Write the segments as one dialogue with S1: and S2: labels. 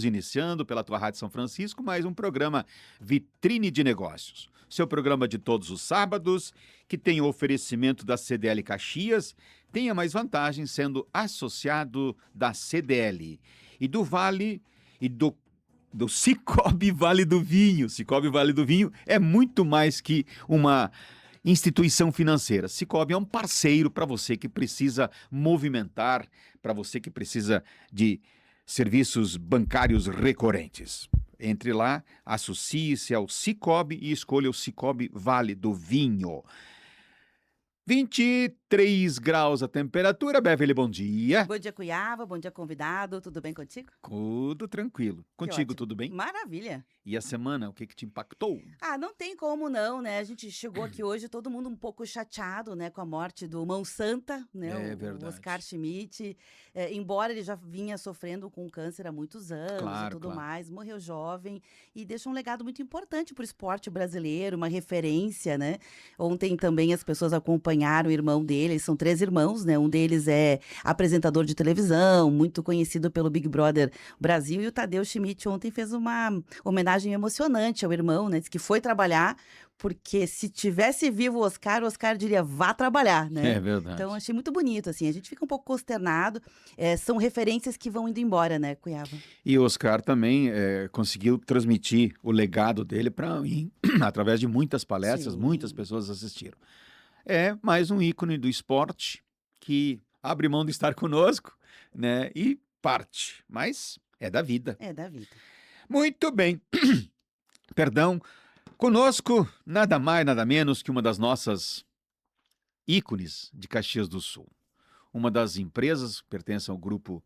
S1: Estamos iniciando pela tua Rádio São Francisco mais um programa Vitrine de Negócios. Seu programa de todos os sábados, que tem o oferecimento da CDL Caxias, tenha mais vantagens sendo associado da CDL e do Vale e do Cicobi Vale do Vinho. Cicobi Vale do Vinho é muito mais que uma instituição financeira. Cicobi é um parceiro para você que precisa movimentar, para você que precisa de serviços bancários recorrentes. Entre lá, associe-se ao Cicobi e escolha o Cicobi Vale do Vinho. 23 graus a temperatura. Beverly, bom dia.
S2: Bom dia, Cuiava. Bom dia, convidado. Tudo bem contigo?
S1: Tudo tranquilo. Contigo, tudo bem?
S2: Maravilha.
S1: E a semana, o que te impactou?
S2: Não tem como não, né? A gente chegou aqui hoje, todo mundo um pouco chateado, né? Com a morte do Mão Santa, né?
S1: É verdade.
S2: O Oscar Schmidt. Embora ele já vinha sofrendo com câncer há muitos anos e tudo mais, morreu jovem e deixa um legado muito importante para o esporte brasileiro, uma referência, né? Ontem também as pessoas acompanharam o irmão dele, eles são 3 irmãos, né? Um deles é apresentador de televisão, muito conhecido pelo Big Brother Brasil, e o Tadeu Schmidt ontem fez uma homenagem emocionante ao irmão, né? Diz que foi trabalhar, porque se tivesse vivo o Oscar diria, vá trabalhar, né?
S1: É verdade.
S2: Então, achei muito bonito, assim. A gente fica um pouco consternado. São referências que vão indo embora, né, Cuiava?
S1: E o Oscar também conseguiu transmitir o legado dele para mim, através de muitas palestras,
S2: Sim.
S1: muitas pessoas assistiram. É mais um ícone do esporte que abre mão de estar conosco, né? E parte, mas é da vida.
S2: É da vida.
S1: Muito bem. Perdão. Conosco, nada mais, nada menos que uma das nossas ícones de Caxias do Sul. Uma das empresas que pertence ao grupo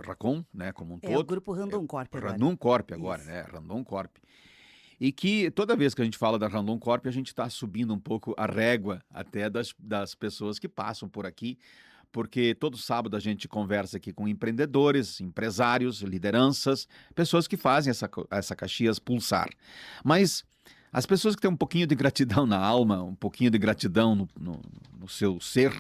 S1: Racon, né, como um todo.
S2: É o grupo Randon Corp agora.
S1: Randon Corp agora,
S2: Isso.
S1: né? Randon Corp. E que toda vez que a gente fala da Randon Corp, a gente está subindo um pouco a régua até das pessoas que passam por aqui, porque todo sábado a gente conversa aqui com empreendedores, empresários, lideranças, pessoas que fazem essa Caxias pulsar. Mas as pessoas que têm um pouquinho de gratidão na alma, um pouquinho de gratidão no seu ser,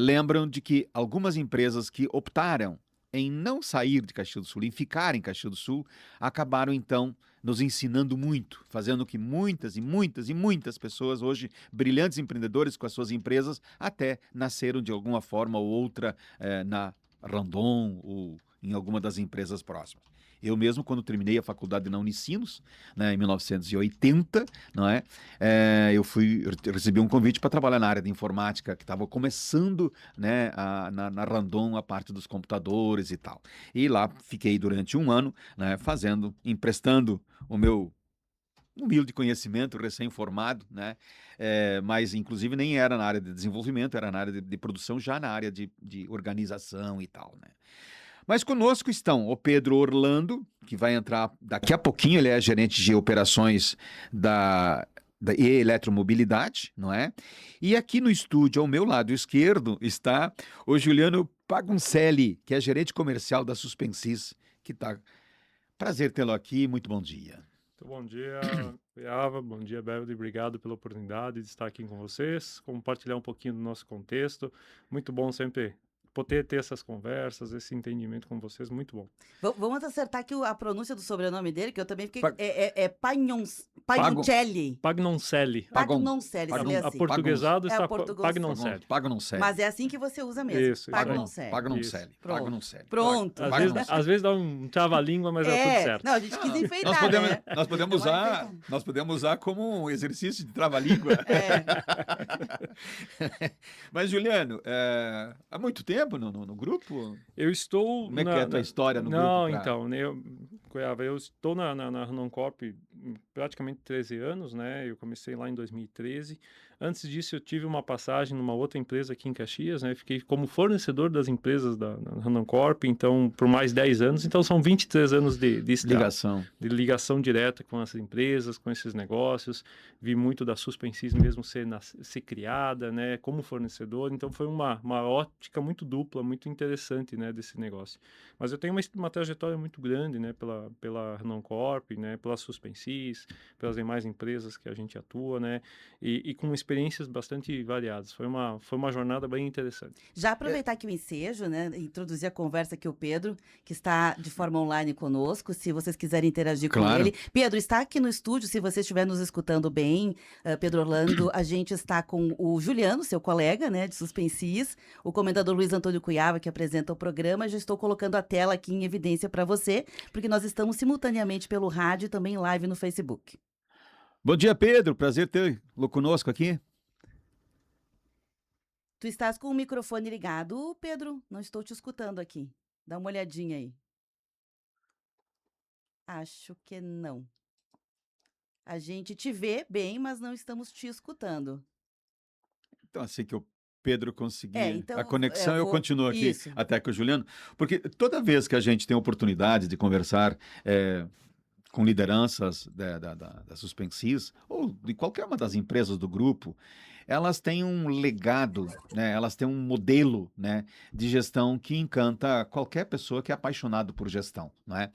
S1: lembram de que algumas empresas que optaram em não sair de Caxias do Sul, em ficar em Caxias do Sul, acabaram então nos ensinando muito, fazendo que muitas e muitas e muitas pessoas hoje, brilhantes empreendedores com as suas empresas, até nasceram de alguma forma ou outra na Randon ou em alguma das empresas próximas. Eu mesmo, quando terminei a faculdade na Unicinos, né, em 1980, não é? Eu recebi um convite para trabalhar na área de informática, que estava começando, né, na Randon, a parte dos computadores e tal. E lá fiquei durante um ano, né, emprestando o meu humilde conhecimento, recém-formado, né? Mas inclusive nem era na área de desenvolvimento, era na área de produção, já na área de organização e tal, né? Mas conosco estão o Pedro Orlando, que vai entrar daqui a pouquinho, ele é gerente de operações da eletromobilidade, não é? E aqui no estúdio, ao meu lado esquerdo, está o Juliano Paguncelli, que é gerente comercial da Suspensis, que está... Prazer tê-lo aqui, muito bom dia.
S3: Bom dia, Cuiava, bom dia, Beverly, obrigado pela oportunidade de estar aqui com vocês, compartilhar um pouquinho do nosso contexto, muito bom sempre poder ter essas conversas, esse entendimento com vocês, muito bom.
S2: Vamos acertar aqui a pronúncia do sobrenome dele, que eu também fiquei... Pagnoncelli.
S3: Pagnoncelli.
S2: Pagnoncelli, se lê assim.
S3: Aportuguesado está
S2: Pagnoncelli.
S1: Pagnoncelli.
S2: Mas é assim que você usa mesmo.
S3: Isso,
S2: Pagnoncelli.
S1: Pagnoncelli.
S2: Pronto.
S1: Pagnoncelli.
S2: Pronto.
S3: Às vezes dá um trava-língua, mas é tudo certo.
S2: Não, a gente quis enfeitar, né?
S1: Nós podemos usar como um exercício de trava-língua. Mas, Juliano, há muito tempo no grupo?
S3: Eu estou...
S1: Como é que é a tua história no grupo?
S3: Então, eu estou na Randon Corp praticamente 13 anos, né? Eu comecei lá em 2013. Antes disso, eu tive uma passagem numa outra empresa aqui em Caxias, né? Fiquei como fornecedor das empresas da Randon Corp, então, por mais 10 anos. Então, são 23 anos de ligação direta com as empresas, com esses negócios. Vi muito da Suspensis mesmo ser criada, né? Como fornecedor. Então, foi uma ótica muito dupla, muito interessante, né? Desse negócio. Mas eu tenho uma trajetória muito grande, né? Pela Randon Corp, né? Pela Suspensis, pelas demais empresas que a gente atua, né? E com experiência experiências bastante variadas. Foi uma jornada bem interessante.
S2: Já
S1: É,
S2: aproveitar aqui o ensejo, né, introduzir a conversa aqui o Pedro, que está de forma online conosco, se vocês quiserem interagir com ele.
S1: claro.
S2: Pedro, está aqui no estúdio, se você estiver nos escutando bem, Pedro Orlando, a gente está com o Juliano, seu colega, né, de Suspensis, o comendador Luiz Antônio Cuiava, que apresenta o programa. Já estou colocando a tela aqui em evidência para você, porque nós estamos simultaneamente pelo rádio e também live no Facebook.
S1: Bom dia, Pedro. Prazer tê-lo conosco aqui.
S2: Tu estás com o microfone ligado, Pedro? Não estou te escutando aqui. Dá uma olhadinha aí. Acho que não. A gente te vê bem, mas não estamos te escutando.
S1: Então, assim que o Pedro
S2: É,
S1: conseguir a
S2: então,
S1: conexão, eu
S2: vou.
S1: continuo aqui
S2: Isso.
S1: até com o Juliano, porque toda vez que a gente tem oportunidade de conversar com lideranças da Suspensys ou de qualquer uma das empresas do grupo, elas têm um legado, né? Elas têm um modelo, né, de gestão que encanta qualquer pessoa que é apaixonado por gestão, não é?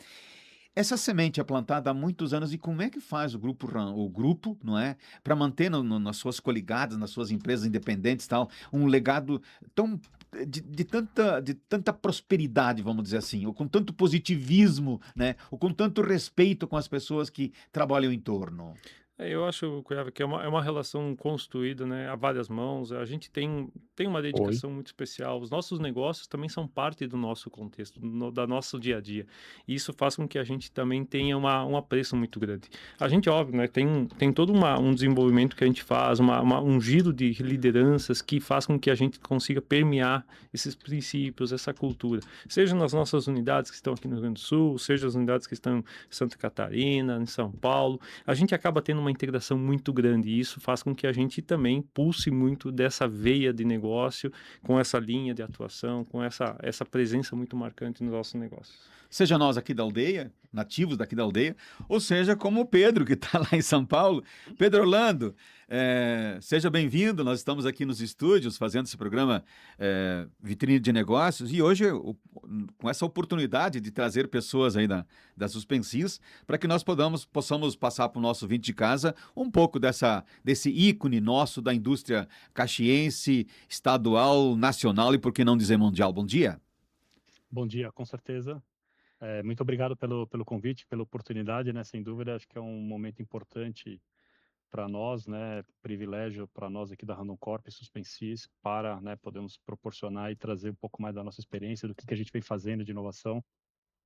S1: Essa semente é plantada há muitos anos e como é que faz o grupo, não é, para manter nas suas coligadas, nas suas empresas independentes, tal, um legado tão de tanta prosperidade, vamos dizer assim, ou com tanto positivismo, né, ou com tanto respeito com as pessoas que trabalham em torno.
S3: Eu acho, Cuiava, que é uma relação construída, né, a várias mãos. A gente tem uma
S4: Oi.
S3: dedicação muito especial. Os nossos negócios também são parte do nosso contexto, da nosso dia a dia. E isso faz com que a gente também tenha um apreço muito grande. A gente, óbvio, né, tem todo um desenvolvimento que a gente faz, um giro de lideranças que faz com que a gente consiga permear esses princípios, essa cultura. Seja nas nossas unidades que estão aqui no Rio Grande do Sul, seja as unidades que estão em Santa Catarina, em São Paulo, a gente acaba tendo uma integração muito grande e isso faz com que a gente também pulse muito dessa veia de negócio, com essa linha de atuação, com essa presença muito marcante nos nossos negócios.
S1: Seja nós aqui da aldeia, nativos daqui da aldeia, ou seja como o Pedro, que está lá em São Paulo. Pedro Orlando, seja bem-vindo. Nós estamos aqui nos estúdios fazendo esse programa Vitrine de Negócios e hoje, com essa oportunidade de trazer pessoas aí da Suspensys, para que nós possamos passar para o nosso vinte de casa um pouco desse ícone nosso da indústria caxiense, estadual, nacional e, por que não dizer, mundial. Bom dia.
S4: Bom dia, com certeza. Muito obrigado pelo convite, pela oportunidade, né? Sem dúvida, acho que é um momento importante para nós, né? Privilégio para nós aqui da Randon Corp e Suspensis para, né, podermos proporcionar e trazer um pouco mais da nossa experiência, do que a gente vem fazendo de inovação,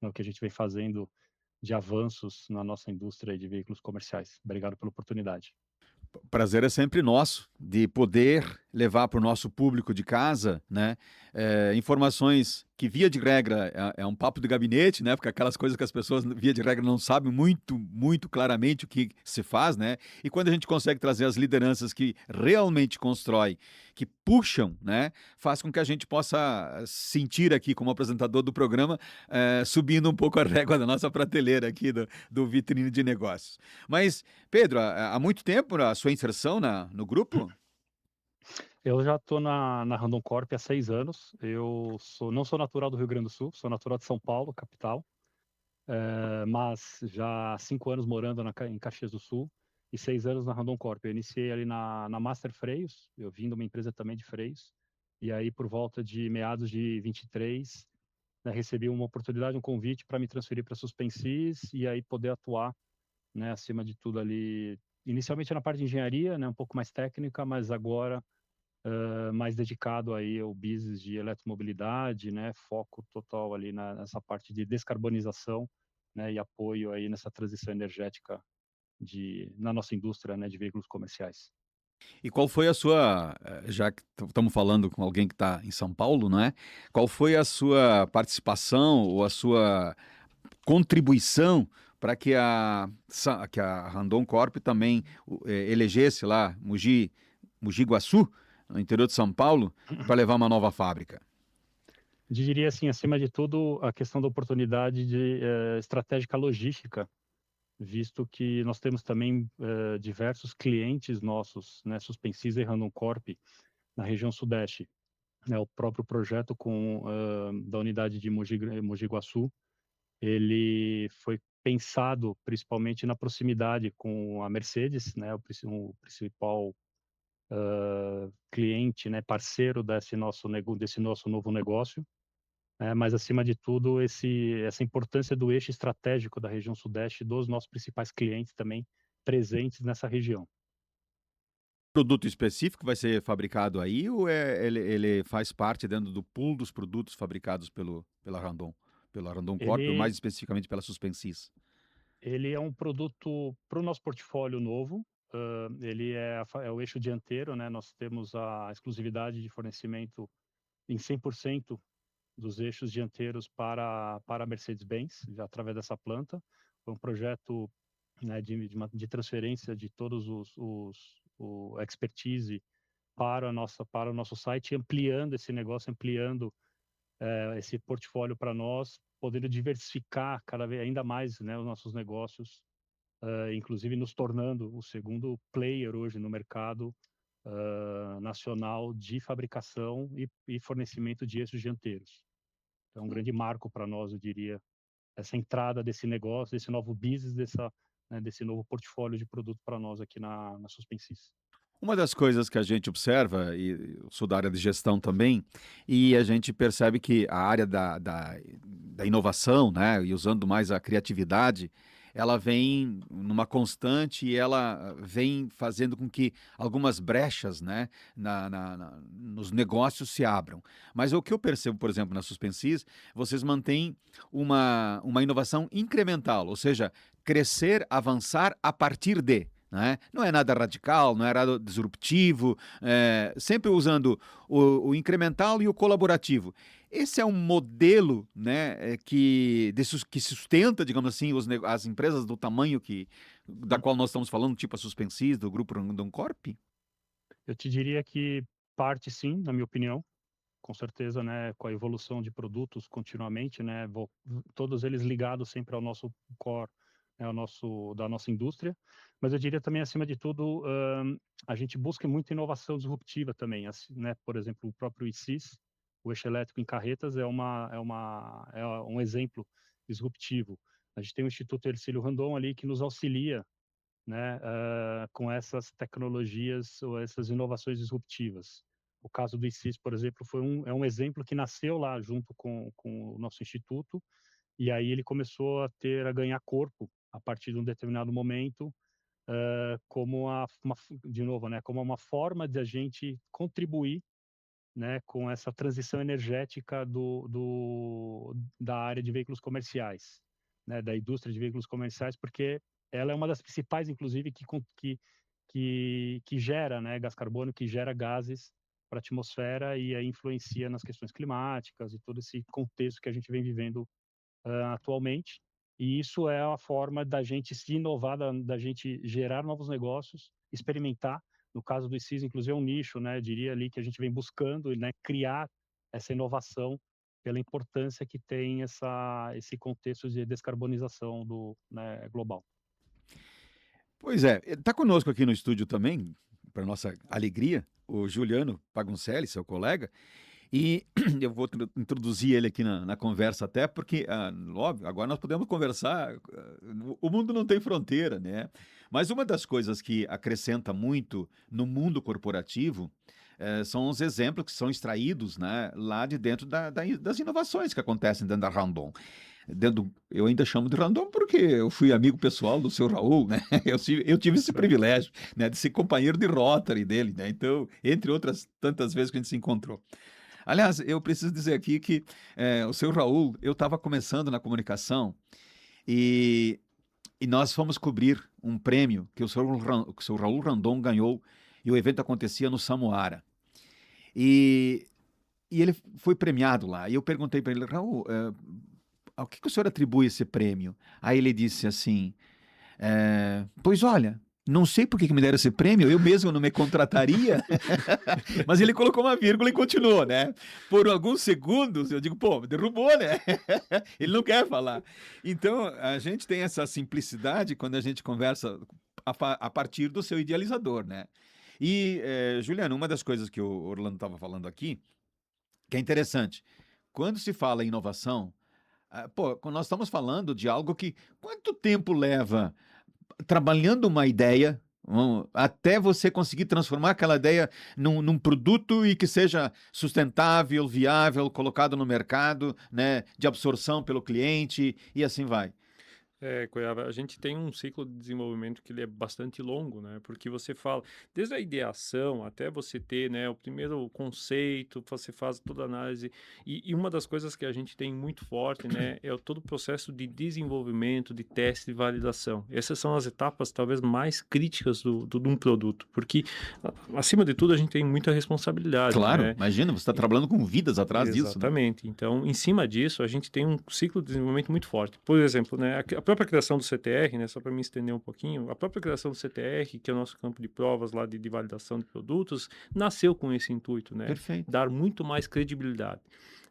S4: né, o que a gente vem fazendo de avanços na nossa indústria de veículos comerciais. Obrigado pela oportunidade.
S1: Prazer é sempre nosso de poder levar para o nosso público de casa, né, informações que via de regra é um papo de gabinete, né, porque aquelas coisas que as pessoas via de regra não sabem muito claramente o que se faz, né, e quando a gente consegue trazer as lideranças que realmente constroem, que puxam, né, faz com que a gente possa sentir aqui como apresentador do programa, subindo um pouco a régua da nossa prateleira aqui do Vitrine de Negócios. Mas Pedro, há muito tempo a sua inserção no grupo?
S4: Eu já estou na Randon Corp há 6 anos. Não sou natural do Rio Grande do Sul, sou natural de São Paulo, capital. Mas já há 5 anos morando em Caxias do Sul e 6 anos na Randon Corp. Eu iniciei ali na Master Freios, eu vim de uma empresa também de freios, e aí por volta de meados de 23, né, recebi uma oportunidade, um convite para me transferir para Suspensis e aí poder atuar, né, acima de tudo ali, inicialmente na parte de engenharia, né, um pouco mais técnica, mas agora mais dedicado aí ao business de eletromobilidade, né, foco total ali nessa parte de descarbonização, né, e apoio aí nessa transição energética na nossa indústria, né, de veículos comerciais.
S1: E qual foi a sua, já que estamos falando com alguém que está em São Paulo, não é? Qual foi a sua participação ou a sua contribuição para que a Randon Corp também elegesse lá Mogi Guaçu, no interior de São Paulo, para levar uma nova fábrica?
S4: Diria assim, acima de tudo, a questão da oportunidade de estratégica logística, visto que nós temos também diversos clientes nossos, né, Suspensis e Randon Corp, na região sudeste. Né, o próprio projeto da unidade de Mogi Guaçu, ele foi pensado principalmente na proximidade com a Mercedes, né, o principal cliente, né, parceiro desse nosso novo negócio, mas acima de tudo essa importância do eixo estratégico da região Sudeste, dos nossos principais clientes também presentes nessa região.
S1: Produto específico vai ser fabricado aí ou ele faz parte dentro do pool dos produtos fabricados pela Randon Corp, ou mais
S4: Ele
S1: especificamente pela Suspensis?
S4: Ele é um produto para o nosso portfólio novo, ele é o eixo dianteiro, né, nós temos a exclusividade de fornecimento em 100% dos eixos dianteiros para a Mercedes-Benz, já através dessa planta. Foi um projeto, né, de transferência de todos o expertise para o nosso site, ampliando esse negócio, ampliando esse portfólio para nós, podendo diversificar cada vez ainda mais, né, os nossos negócios, inclusive nos tornando o segundo player hoje no mercado nacional de fabricação e fornecimento de eixos dianteiros. É um grande marco para nós, eu diria, essa entrada desse negócio, desse novo business, desse novo portfólio de produto para nós aqui na Suspensis.
S1: Uma das coisas que a gente observa, e eu sou da área de gestão também, e a gente percebe que a área da inovação, né, e usando mais a criatividade, ela vem numa constante e ela vem fazendo com que algumas brechas, né, nos negócios se abram. Mas o que eu percebo, por exemplo, na Suspensis, vocês mantêm uma inovação incremental, ou seja, crescer, avançar a partir de. Né? Não é nada radical, não é nada disruptivo, sempre usando o incremental e o colaborativo. Esse é um modelo, né, que sustenta, digamos assim, as empresas do tamanho da qual nós estamos falando, tipo a Suspensis, do Grupo Randon Corp?
S4: Eu te diria que parte sim, na minha opinião, com certeza, né, com a evolução de produtos continuamente, né, todos eles ligados sempre ao nosso core, né, da nossa indústria, mas eu diria também, acima de tudo, a gente busca muita inovação disruptiva também, assim, né, por exemplo, o próprio ICIS, o eixo elétrico em carretas, é um exemplo disruptivo. A gente tem o Instituto Hercílio Randon ali que nos auxilia, né, com essas tecnologias ou essas inovações disruptivas. O caso do ICIS, por exemplo, é um exemplo que nasceu lá junto com o nosso instituto, e aí ele começou a ganhar corpo a partir de um determinado momento, como de novo, né, como uma forma de a gente contribuir, né, com essa transição energética da área de veículos comerciais, né, da indústria de veículos comerciais, porque ela é uma das principais, inclusive, que gera, né, gás carbônico, que gera gases para a atmosfera e aí influencia nas questões climáticas e todo esse contexto que a gente vem vivendo atualmente. E isso é a forma da gente se inovar, da gente gerar novos negócios, experimentar. No caso do ICIS, inclusive, é um nicho, né, eu diria ali, que a gente vem buscando, né, criar essa inovação pela importância que tem esse contexto de descarbonização né, global.
S1: Pois é, está conosco aqui no estúdio também, para nossa alegria, o Juliano Paguncelli, seu colega, e eu vou introduzir ele aqui na conversa até porque, óbvio, agora nós podemos conversar, o mundo não tem fronteira, né? Mas uma das coisas que acrescenta muito no mundo corporativo são os exemplos que são extraídos, né, lá de dentro das inovações que acontecem dentro da Randon. Eu ainda chamo de Randon porque eu fui amigo pessoal do seu Raul, né? Eu tive esse privilégio, né, de ser companheiro de Rotary dele, né? Então, entre outras tantas vezes que a gente se encontrou. Aliás, eu preciso dizer aqui que o seu Raul, eu estava começando na comunicação e, nós fomos cobrir um prêmio que o seu Raul Randon ganhou e o evento acontecia no Samuara. E ele foi premiado lá. E eu perguntei para ele, Raul, ao que o senhor atribui esse prêmio? Aí ele disse assim, pois olha, não sei por que me deram esse prêmio, eu mesmo não me contrataria. Mas ele colocou uma vírgula e continuou, né? Por alguns segundos, eu digo, pô, derrubou, né? Ele não quer falar. Então, a gente tem essa simplicidade quando a gente conversa a partir do seu idealizador, né? E, Juliano, uma das coisas que o Orlando estava falando aqui, que é interessante, quando se fala em inovação, nós estamos falando de algo que, quanto tempo leva trabalhando uma ideia, até você conseguir transformar aquela ideia num produto e que seja sustentável, viável, colocado no mercado, né, de absorção pelo cliente e assim vai.
S3: Cuiabá, a gente tem um ciclo de desenvolvimento que ele é bastante longo, né? Porque você fala, desde a ideação até você ter, né, o primeiro conceito, você faz toda a análise. E uma das coisas que a gente tem muito forte, né, é todo o processo de desenvolvimento, de teste e validação. Essas são as etapas talvez mais críticas de um produto, porque acima de tudo a gente tem muita responsabilidade,
S1: Claro,
S3: né?
S1: imagina, você está trabalhando com vidas atrás disso, né?
S3: Exatamente. Então, em cima disso, a gente tem um ciclo de desenvolvimento muito forte. Por exemplo, né, a própria criação do CTR, né, só para me estender um pouquinho, a própria criação do CTR, que é o nosso campo de provas lá de validação de produtos, nasceu com esse intuito, né?
S1: Perfeito.
S3: Dar muito mais credibilidade.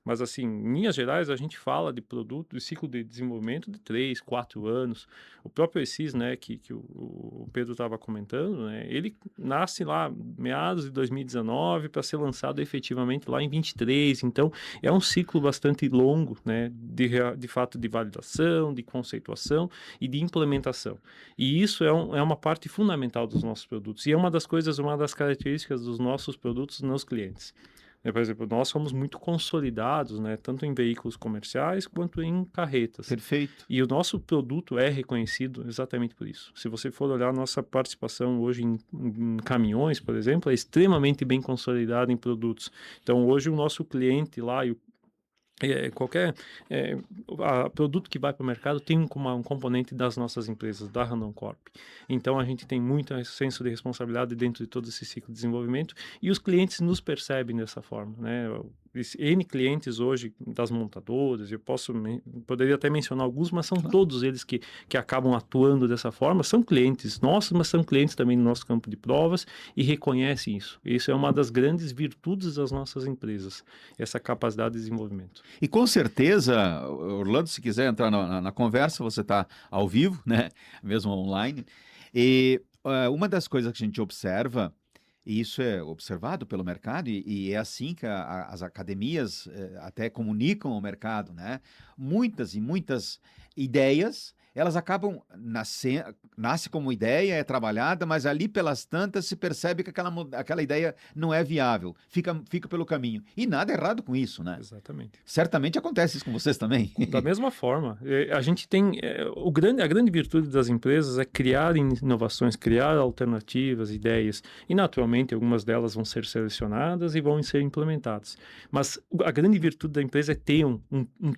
S3: Mas, assim, em linhas gerais, a gente fala de produto, de ciclo de desenvolvimento de 3, 4 anos. O próprio ESIS, né, que o Pedro estava comentando, né, ele nasce lá meados de 2019 para ser lançado efetivamente lá em 23. Então, é um ciclo bastante longo, né, de fato de validação, de conceituação e de implementação. E isso é uma parte fundamental dos nossos produtos. E é uma das coisas, uma das características dos nossos produtos nos clientes. Por exemplo, nós somos muito consolidados, né, tanto em veículos comerciais quanto em carretas.
S1: Perfeito.
S3: E o nosso produto é reconhecido exatamente por isso. Se você for olhar a nossa participação hoje em caminhões, por exemplo, é extremamente bem consolidada em produtos. Então, hoje o nosso cliente lá e qualquer produto que vai para o mercado tem um componente das nossas empresas, da Randon Corp. Então, a gente tem muito senso de responsabilidade dentro de todo esse ciclo de desenvolvimento e os clientes nos percebem dessa forma, né? N clientes hoje das montadoras, poderia até mencionar alguns, mas são todos eles que acabam atuando dessa forma, são clientes nossos, mas são clientes também do nosso campo de provas e reconhecem isso. Isso é uma das grandes virtudes das nossas empresas, essa capacidade de desenvolvimento.
S1: E com certeza, Orlando, se quiser entrar na conversa, você está ao vivo, né? Mesmo online. E uma das coisas que a gente observa, e isso é observado pelo mercado, e é assim que as academias até comunicam ao mercado, né? Muitas e muitas ideias, elas acabam nasce como ideia, é trabalhada, mas ali pelas tantas se percebe que aquela ideia não é viável, fica pelo caminho. E nada errado com isso, né?
S3: Exatamente.
S1: Certamente acontece isso com vocês também.
S3: Da mesma forma, a gente tem a grande virtude das empresas é criar inovações, criar alternativas, ideias, e naturalmente algumas delas vão ser selecionadas e vão ser implementadas. Mas a grande virtude da empresa é ter um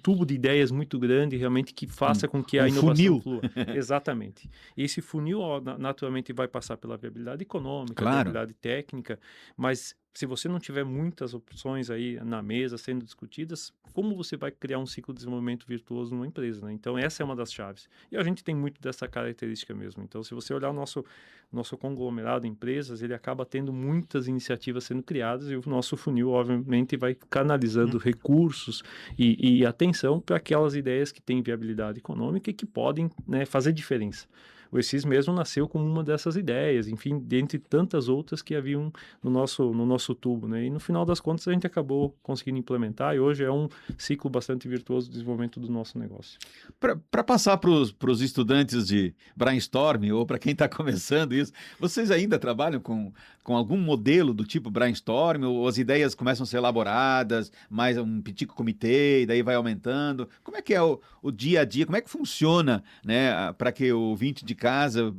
S3: tubo de ideias muito grande, realmente que faça com que a inovação
S1: funil.
S3: flua. Exatamente. E esse funil naturalmente vai passar pela viabilidade econômica,
S1: Claro.
S3: viabilidade técnica, mas se você não tiver muitas opções aí na mesa sendo discutidas, como você vai criar um ciclo de desenvolvimento virtuoso numa empresa, né? Então, essa é uma das chaves. E a gente tem muito dessa característica mesmo. Então, se você olhar o nosso conglomerado de empresas, ele acaba tendo muitas iniciativas sendo criadas e o nosso funil, obviamente, vai canalizando recursos e atenção para aquelas ideias que têm viabilidade econômica e que podem, né, fazer diferença. O ESIS mesmo nasceu como uma dessas ideias, enfim, dentre tantas outras que haviam no nosso tubo, né? E no final das contas a gente acabou conseguindo implementar e hoje é um ciclo bastante virtuoso de desenvolvimento do nosso negócio.
S1: Para passar para os estudantes de brainstorming ou para quem está começando isso, vocês ainda trabalham com algum modelo do tipo brainstorming ou as ideias começam a ser elaboradas, mais um petit comitê e daí vai aumentando? Como é que é o dia a dia? Como é que funciona, né, para que o ouvinte de casa,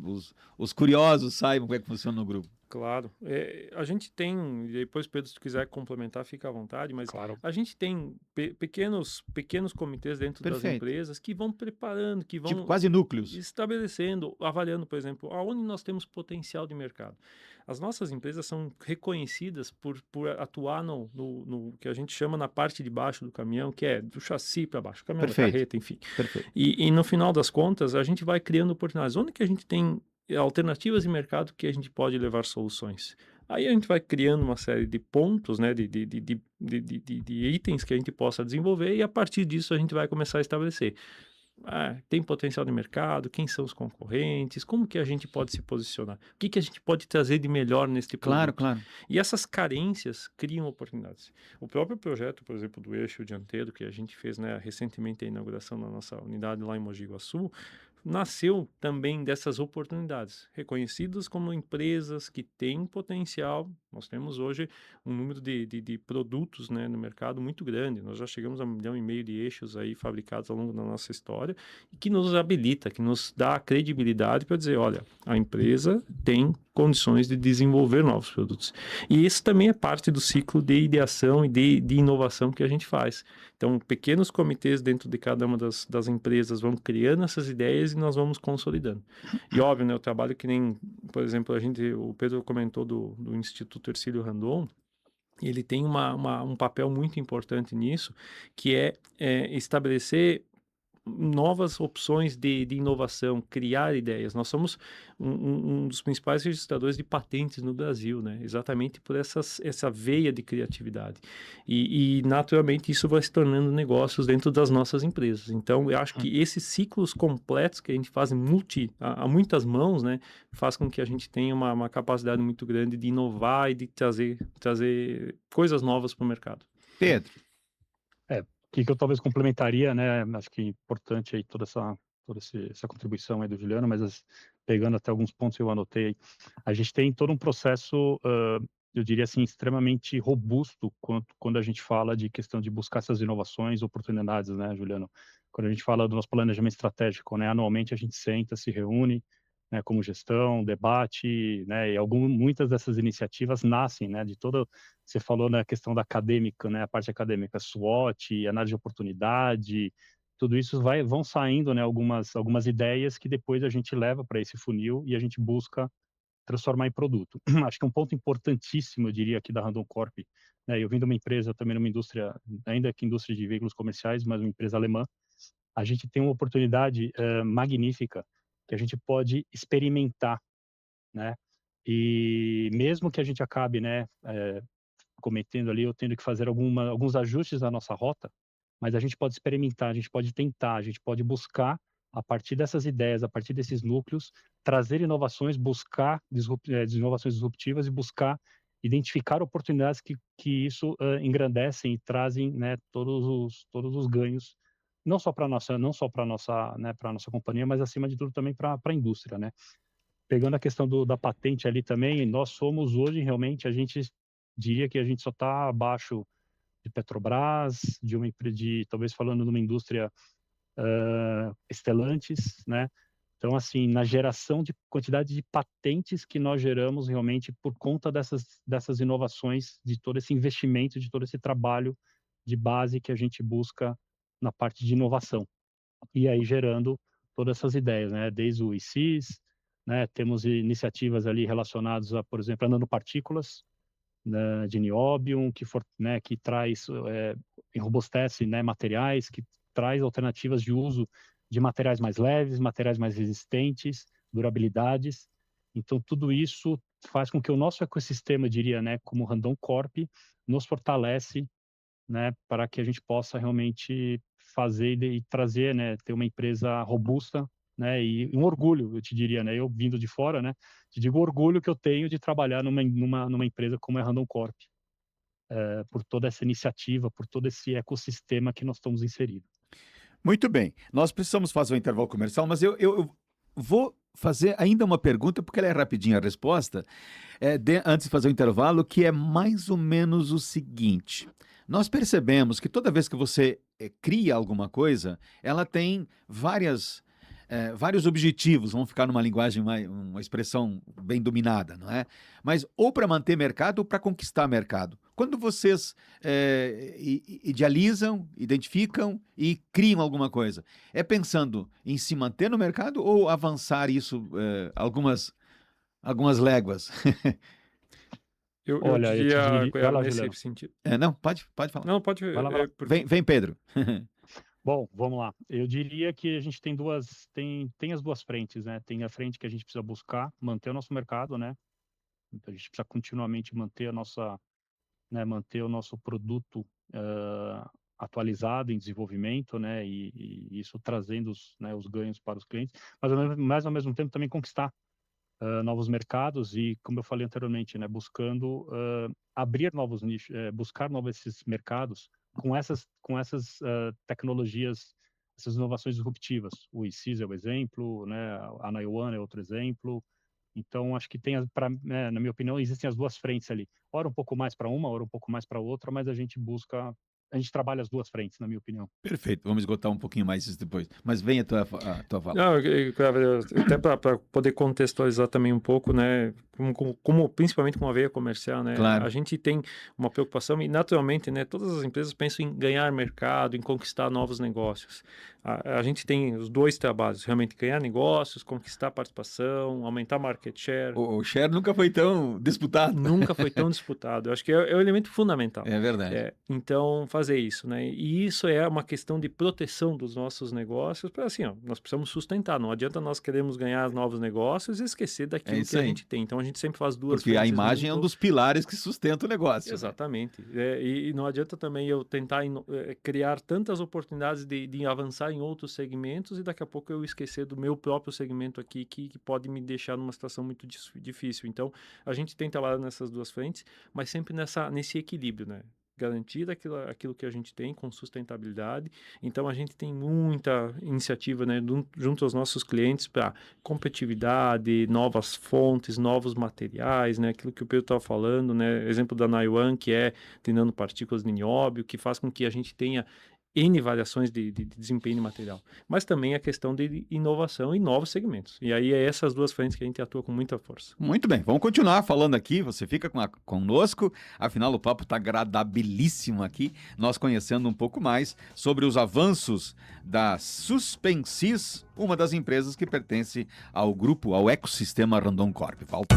S1: os curiosos saibam como é que funciona no grupo?
S3: Claro. A gente tem, depois, Pedro, se tu quiser complementar, fica à vontade, mas
S4: Claro.
S3: a gente tem pequenos comitês dentro das
S1: Perfeito.
S3: empresas que vão preparando, que vão
S1: Tipo quase núcleos.
S3: estabelecendo, avaliando, por exemplo, aonde nós temos potencial de mercado. As nossas empresas são reconhecidas por atuar no que a gente chama na parte de baixo do caminhão, que é do chassi para baixo, caminhão da
S1: Perfeito.
S3: carreta, enfim.
S1: Perfeito.
S3: E no final das contas, a gente vai criando oportunidades. Onde que a gente tem alternativas de mercado que a gente pode levar soluções? Aí a gente vai criando uma série de pontos, né, de itens que a gente possa desenvolver e a partir disso a gente vai começar a estabelecer. Tem potencial de mercado, quem são os concorrentes, como que a gente pode se posicionar, o que a gente pode trazer de melhor neste produto.
S1: Claro, claro.
S3: E essas carências criam oportunidades. O próprio projeto, por exemplo, do eixo dianteiro que a gente fez, né, recentemente a inauguração da nossa unidade lá em Mogi Guaçu, nasceu também dessas oportunidades, reconhecidas como empresas que têm potencial. Nós temos hoje um número de produtos, né, no mercado muito grande. Nós já chegamos a 1,5 milhão de eixos aí fabricados ao longo da nossa história e que nos habilita, que nos dá a credibilidade para dizer, olha, a empresa tem condições de desenvolver novos produtos. E isso também é parte do ciclo de ideação e de inovação que a gente faz. Então, pequenos comitês dentro de cada uma das empresas vão criando essas ideias e nós vamos consolidando. E óbvio, né, o trabalho que nem, por exemplo, o Pedro comentou do Instituto Hercílio Randon, ele tem um papel muito importante nisso, que é estabelecer novas opções de inovação, criar ideias. Nós somos um dos principais registradores de patentes no Brasil, né? Exatamente por essa veia de criatividade. E, naturalmente, isso vai se tornando negócios dentro das nossas empresas. Então, eu acho que esses ciclos completos que a gente faz a muitas mãos, né? Faz com que a gente tenha uma capacidade muito grande de inovar e de trazer coisas novas para o mercado.
S1: Pedro.
S4: Que eu talvez complementaria, né, acho que é importante aí toda essa contribuição aí do Juliano, mas pegando até alguns pontos que eu anotei, a gente tem todo um processo, eu diria assim, extremamente robusto quando a gente fala de questão de buscar essas inovações, oportunidades, né, Juliano? Quando a gente fala do nosso planejamento estratégico, né, anualmente a gente senta, se reúne, né, como gestão, debate, né, e muitas dessas iniciativas nascem, né, de toda, você falou na questão da acadêmica, né, a parte acadêmica, SWOT, análise de oportunidade, tudo isso vão saindo, né, algumas ideias que depois a gente leva para esse funil e a gente busca transformar em produto. Acho que um ponto importantíssimo, eu diria, aqui da Randon Corp, né, eu vim de uma empresa também numa indústria, ainda que indústria de veículos comerciais, mas uma empresa alemã, a gente tem uma oportunidade magnífica que a gente pode experimentar, né? E mesmo que a gente acabe, né, cometendo ali ou tendo que fazer alguns ajustes na nossa rota, mas a gente pode experimentar, a gente pode tentar, a gente pode buscar a partir dessas ideias, a partir desses núcleos, trazer inovações, buscar inovações disruptivas e buscar identificar oportunidades que isso engrandecem e trazem, né, todos os ganhos, não só para nossa, né, para nossa companhia, mas acima de tudo também para a indústria, né? Pegando a questão da patente ali também, nós somos hoje realmente, a gente diria que a gente só está abaixo de Petrobras, talvez falando de uma indústria Stellantis, né? Então, assim, na geração de quantidade de patentes que nós geramos realmente por conta dessas inovações, de todo esse investimento, de todo esse trabalho de base que a gente busca na parte de inovação. E aí gerando todas essas ideias, né? Desde o ICIS, né? Temos iniciativas ali relacionadas a, por exemplo, a nanopartículas, né, de nióbio, né, que traz, enrobustece, né, materiais, que traz alternativas de uso de materiais mais leves, materiais mais resistentes, durabilidades. Então, tudo isso faz com que o nosso ecossistema, eu diria, né, como Randon Corp, nos fortalece, né, para que a gente possa realmente fazer e trazer, né, ter uma empresa robusta, né, e um orgulho, eu te diria, né, eu vindo de fora, né, te digo o orgulho que eu tenho de trabalhar numa empresa como a Randon Corp, por toda essa iniciativa, por todo esse ecossistema que nós estamos inseridos.
S1: Muito bem. Nós precisamos fazer um intervalo comercial, mas eu vou fazer ainda uma pergunta, porque ela é rapidinha a resposta, antes de fazer o intervalo, que é mais ou menos o seguinte. Nós percebemos que toda vez que você cria alguma coisa, ela tem vários objetivos, vamos ficar numa linguagem, uma expressão bem dominada, não é? Mas ou para manter mercado ou para conquistar mercado. Quando vocês idealizam, identificam e criam alguma coisa, é pensando em se manter no mercado ou avançar isso algumas léguas?
S3: Eu
S4: Olha, eu te
S3: diria,
S4: diria... Vai lá,
S3: nesse
S4: Juliano.
S3: sentido.
S1: Não, pode falar.
S3: Não, pode,
S4: Vai lá, vai lá.
S3: porque
S1: Vem, Pedro.
S4: Bom, vamos lá. Eu diria que a gente tem as duas frentes, né? Tem a frente que a gente precisa buscar, manter o nosso mercado, né? Então, a gente precisa continuamente manter manter o nosso produto atualizado em desenvolvimento, né, e isso trazendo os ganhos para os clientes, mas ao mesmo tempo também conquistar novos mercados e, como eu falei anteriormente, né, buscando abrir novos nichos, buscar novos esses mercados com essas tecnologias essas inovações disruptivas. O ICIS é o exemplo, né? A Naiwan é outro exemplo. Então, acho que tem, na minha opinião, existem as duas frentes ali. Ora um pouco mais para uma, ora um pouco mais para outra, mas a gente trabalha as duas frentes, na minha opinião.
S1: Perfeito, vamos esgotar um pouquinho mais isso depois. Mas vem a tua fala.
S3: Não, até para poder contextualizar também um pouco, né, principalmente com a veia comercial, né,
S1: Claro.
S3: a gente tem uma preocupação e naturalmente, né, todas as empresas pensam em ganhar mercado, em conquistar novos negócios. A gente tem os dois trabalhos, realmente ganhar negócios, conquistar participação, aumentar market share.
S1: O share nunca foi tão disputado.
S3: Nunca foi tão disputado. Eu acho que é o elemento fundamental.
S1: É verdade.
S3: Então, fazer isso, né? E isso é uma questão de proteção dos nossos negócios, para assim, ó, nós precisamos sustentar. Não adianta nós queremos ganhar novos negócios e esquecer daquilo que a gente tem. Então, a gente sempre faz duas
S1: Porque a
S3: frentes
S1: imagem é um dos pilares que sustenta o negócio.
S3: Exatamente. E não adianta também eu tentar criar tantas oportunidades de avançar em outros segmentos e daqui a pouco eu esquecer do meu próprio segmento aqui, que pode me deixar numa situação muito difícil. Então, a gente tem trabalhado nessas duas frentes, mas sempre nesse equilíbrio, né? Garantir aquilo que a gente tem com sustentabilidade. Então, a gente tem muita iniciativa, né, junto aos nossos clientes para competitividade, novas fontes, novos materiais, né, aquilo que o Pedro estava falando, né, exemplo da Naiwan, que é de nanopartículas de nióbio, que faz com que a gente tenha N variações de desempenho material, mas também a questão de inovação em novos segmentos. E aí é essas duas frentes que a gente atua com muita força.
S1: Muito bem, vamos continuar falando aqui, você fica conosco, afinal o papo está agradabilíssimo aqui, nós conhecendo um pouco mais sobre os avanços da Suspensis, uma das empresas que pertence ao grupo, ao ecossistema Randon Corp. Volta.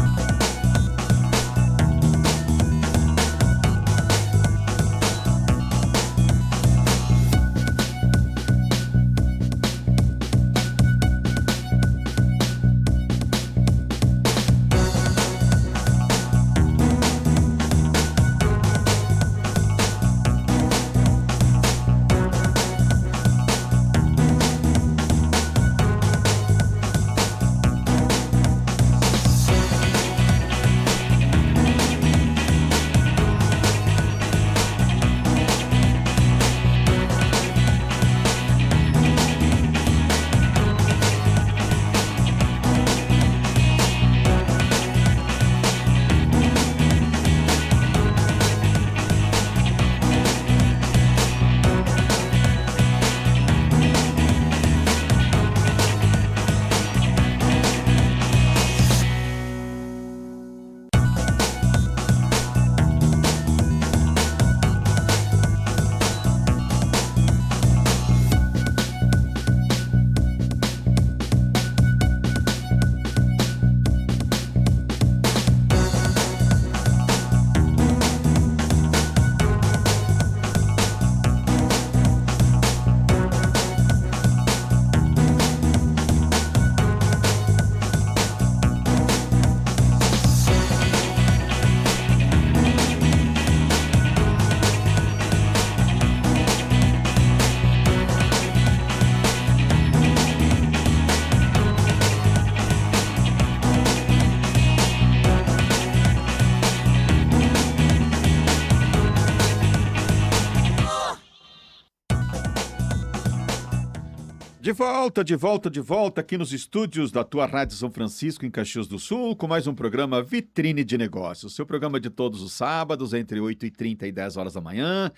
S1: De volta aqui nos estúdios da tua Rádio São Francisco, em Caxias do Sul, com mais um programa Vitrine de Negócios. Seu programa de todos os sábados, entre 8h30 e 10 horas da manhã,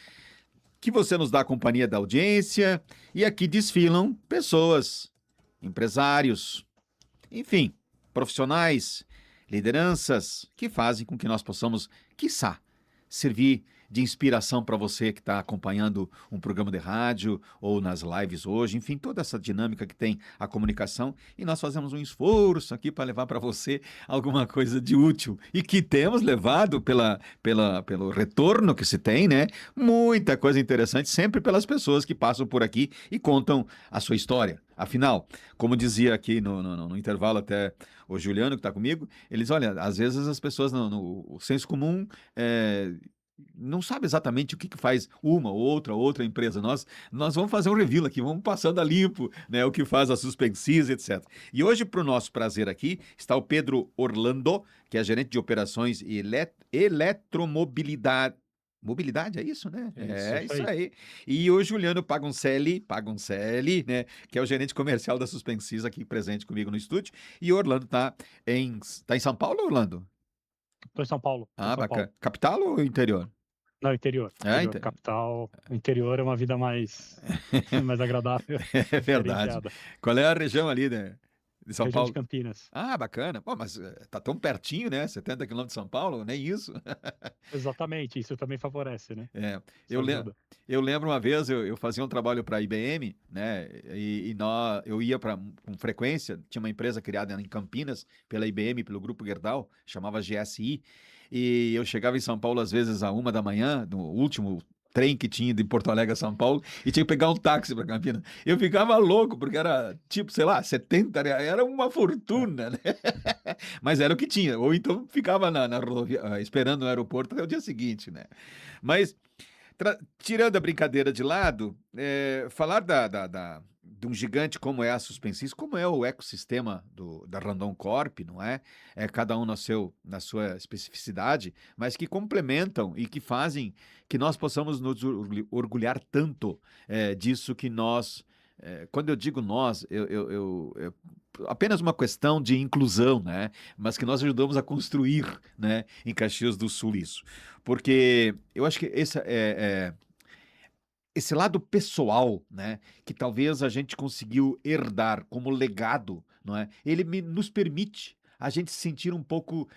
S1: que você nos dá a companhia da audiência, e aqui desfilam pessoas, empresários, enfim, profissionais, lideranças, que fazem com que nós possamos, quiçá, servir de inspiração para você que está acompanhando um programa de rádio ou nas lives hoje, enfim, toda essa dinâmica que tem a comunicação, e nós fazemos um esforço aqui para levar para você alguma coisa de útil, e que temos levado pelo retorno que se tem, né? Muita coisa interessante, sempre pelas pessoas que passam por aqui e contam a sua história. Afinal, como dizia aqui no intervalo até o Juliano, que está comigo, eles, olha, às vezes as pessoas, o senso comum não sabe exatamente o que faz uma ou outra empresa. Nós vamos fazer um review aqui, vamos passando a limpo, né, o que faz a Suspensis, etc. E hoje, para o nosso prazer aqui, está o Pedro Orlando, que é gerente de operações e eletromobilidade. Mobilidade, é isso, né? É
S3: Isso
S1: isso
S3: aí.
S1: aí. E o Juliano Pagoncelli, né? Que é o gerente comercial da Suspensys aqui presente comigo no estúdio. E o Orlando tá em São Paulo, Orlando?
S4: Tô em São Paulo, tô em
S1: Ah,
S4: São
S1: bacana.
S4: Paulo.
S1: Capital ou interior?
S4: Não, interior,
S1: É,
S4: interior. Capital, o interior é uma vida mais, mais agradável,
S1: é verdade.
S4: diferenciada.
S1: Qual é a região ali, né? De São
S4: Região de
S1: Paulo?
S4: Campinas.
S1: Ah, bacana. Pô, mas tá tão pertinho, né? 70 quilômetros de São Paulo, nem isso.
S4: Exatamente, isso também favorece, né?
S1: É,
S4: Isso ajuda.
S1: eu lembro uma vez, eu fazia um trabalho para a IBM, né? Eu ia com frequência, tinha uma empresa criada em Campinas pela IBM, pelo Grupo Gerdau, chamava GSI, e eu chegava em São Paulo às vezes à 1 da manhã, no último trem que tinha de Porto Alegre a São Paulo, e tinha que pegar um táxi para Campinas. Eu ficava louco, porque era tipo, sei lá, 70 reais, era uma
S4: É.
S1: fortuna, né? Mas era o que tinha. Ou então ficava na rodovia, esperando no aeroporto até o dia seguinte, né? Mas, tirando a brincadeira de lado, falar de um gigante como é a Suspensys, como é o ecossistema da Randon Corp, não é? Cada um na sua especificidade, mas que complementam e que fazem que nós possamos nos orgulhar tanto disso que nós. Quando eu digo nós, apenas uma questão de inclusão, né? Mas que nós ajudamos a construir, né? Em Caxias do Sul isso. Porque eu acho que esse lado pessoal, né, que talvez a gente conseguiu herdar como legado, não é? Nos permite a gente se sentir um pouco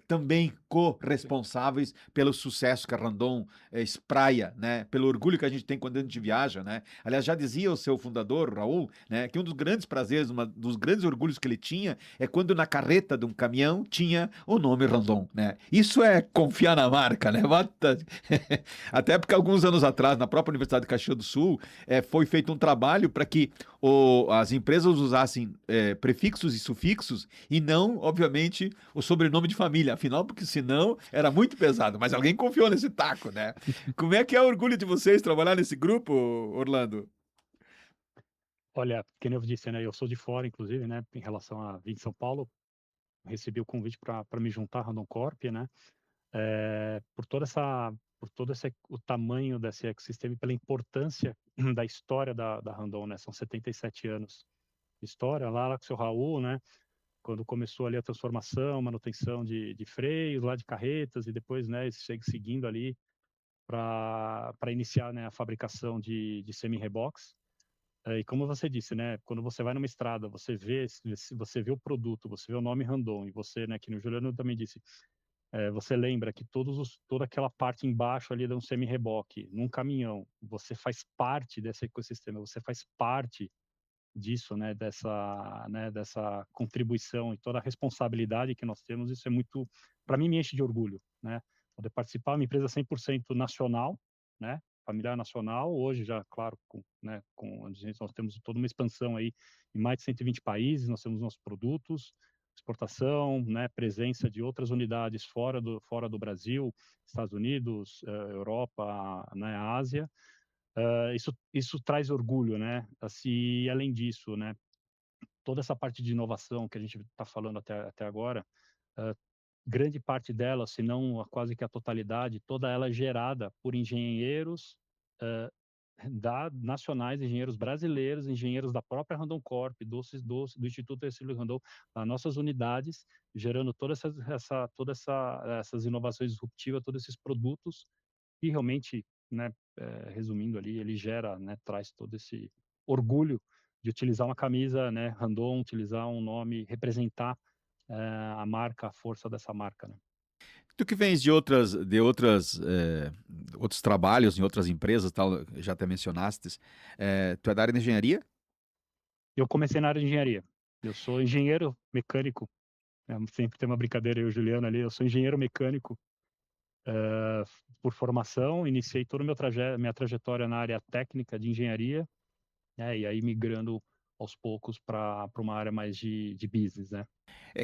S1: também corresponsáveis pelo sucesso que a Randon espraia, né? Pelo orgulho que a gente tem quando a gente viaja, né? Aliás, já dizia o seu fundador, Raul, né, que um dos grandes prazeres, um dos grandes orgulhos que ele tinha é quando na carreta de um caminhão tinha o nome Randon, né? Isso é confiar na marca, né? Até porque alguns anos atrás, na própria Universidade de Caxias do Sul, foi feito um trabalho para que as empresas usassem prefixos e sufixos e não, obviamente, o sobrenome de família. Afinal, porque senão era muito pesado. Mas alguém confiou nesse taco, né? Como é que é o orgulho de vocês trabalhar nesse grupo, Orlando?
S4: Olha, que nem eu disse, né? Eu sou de fora, inclusive, né? Em relação a vir de São Paulo, recebi o convite para me juntar à Randon Corp, né? Por todo esse, o tamanho desse ecossistema e pela importância da história da Randon, né? São 77 anos de história, lá com o seu Raul, né? Quando começou ali a transformação, manutenção de freios, lá de carretas, e depois, né, segue seguindo ali para iniciar, né, a fabricação de semi-reboques. E como você disse, né, quando você vai numa estrada, você vê o produto, você vê o nome Randon, e você, né, que no Juliano também disse, você lembra que toda aquela parte embaixo ali de um semi-reboque, num caminhão, você faz parte desse ecossistema, você faz parte disso, dessa contribuição e toda a responsabilidade que nós temos, isso é muito, para mim, me enche de orgulho, né? Poder participar, uma empresa 100% nacional, né? Familiar nacional, hoje já, claro, nós temos toda uma expansão aí em mais de 120 países, nós temos nossos produtos, exportação, né? Presença de outras unidades fora do Brasil, Estados Unidos, Europa, né? Ásia, isso traz orgulho, né? Assim, além disso, né? Toda essa parte de inovação que a gente está falando até agora, uh, grande parte dela, se não quase que a totalidade, toda ela é gerada por engenheiros uh, nacionais, engenheiros brasileiros, engenheiros da própria Randon Corp, do Instituto Hercílio Randon, das nossas unidades, gerando essas inovações disruptivas, todos esses produtos e realmente, né, resumindo ali, ele gera, né, traz todo esse orgulho de utilizar uma camisa, né, Randon, utilizar um nome, representar a marca, a força dessa marca, né?
S1: Tu que vens outros trabalhos em outras empresas, tal, já até mencionaste, tu é da área de engenharia?
S4: Eu comecei na área de engenharia. Eu sou engenheiro mecânico. Sempre tem uma brincadeira, eu e o Juliano ali. Eu sou engenheiro mecânico por formação. Iniciei toda a minha trajetória na área técnica de engenharia, né, e aí migrando aos poucos para uma área mais de business, né?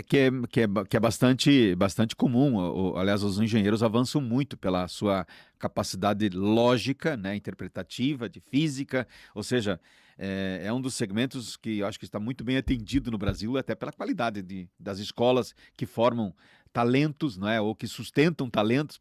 S1: Que é bastante comum. Aliás, os engenheiros avançam muito pela sua capacidade lógica, né, interpretativa, de física, ou seja, É um dos segmentos que eu acho que está muito bem atendido no Brasil, até pela qualidade das escolas que formam talentos, não é? Ou que sustentam talentos,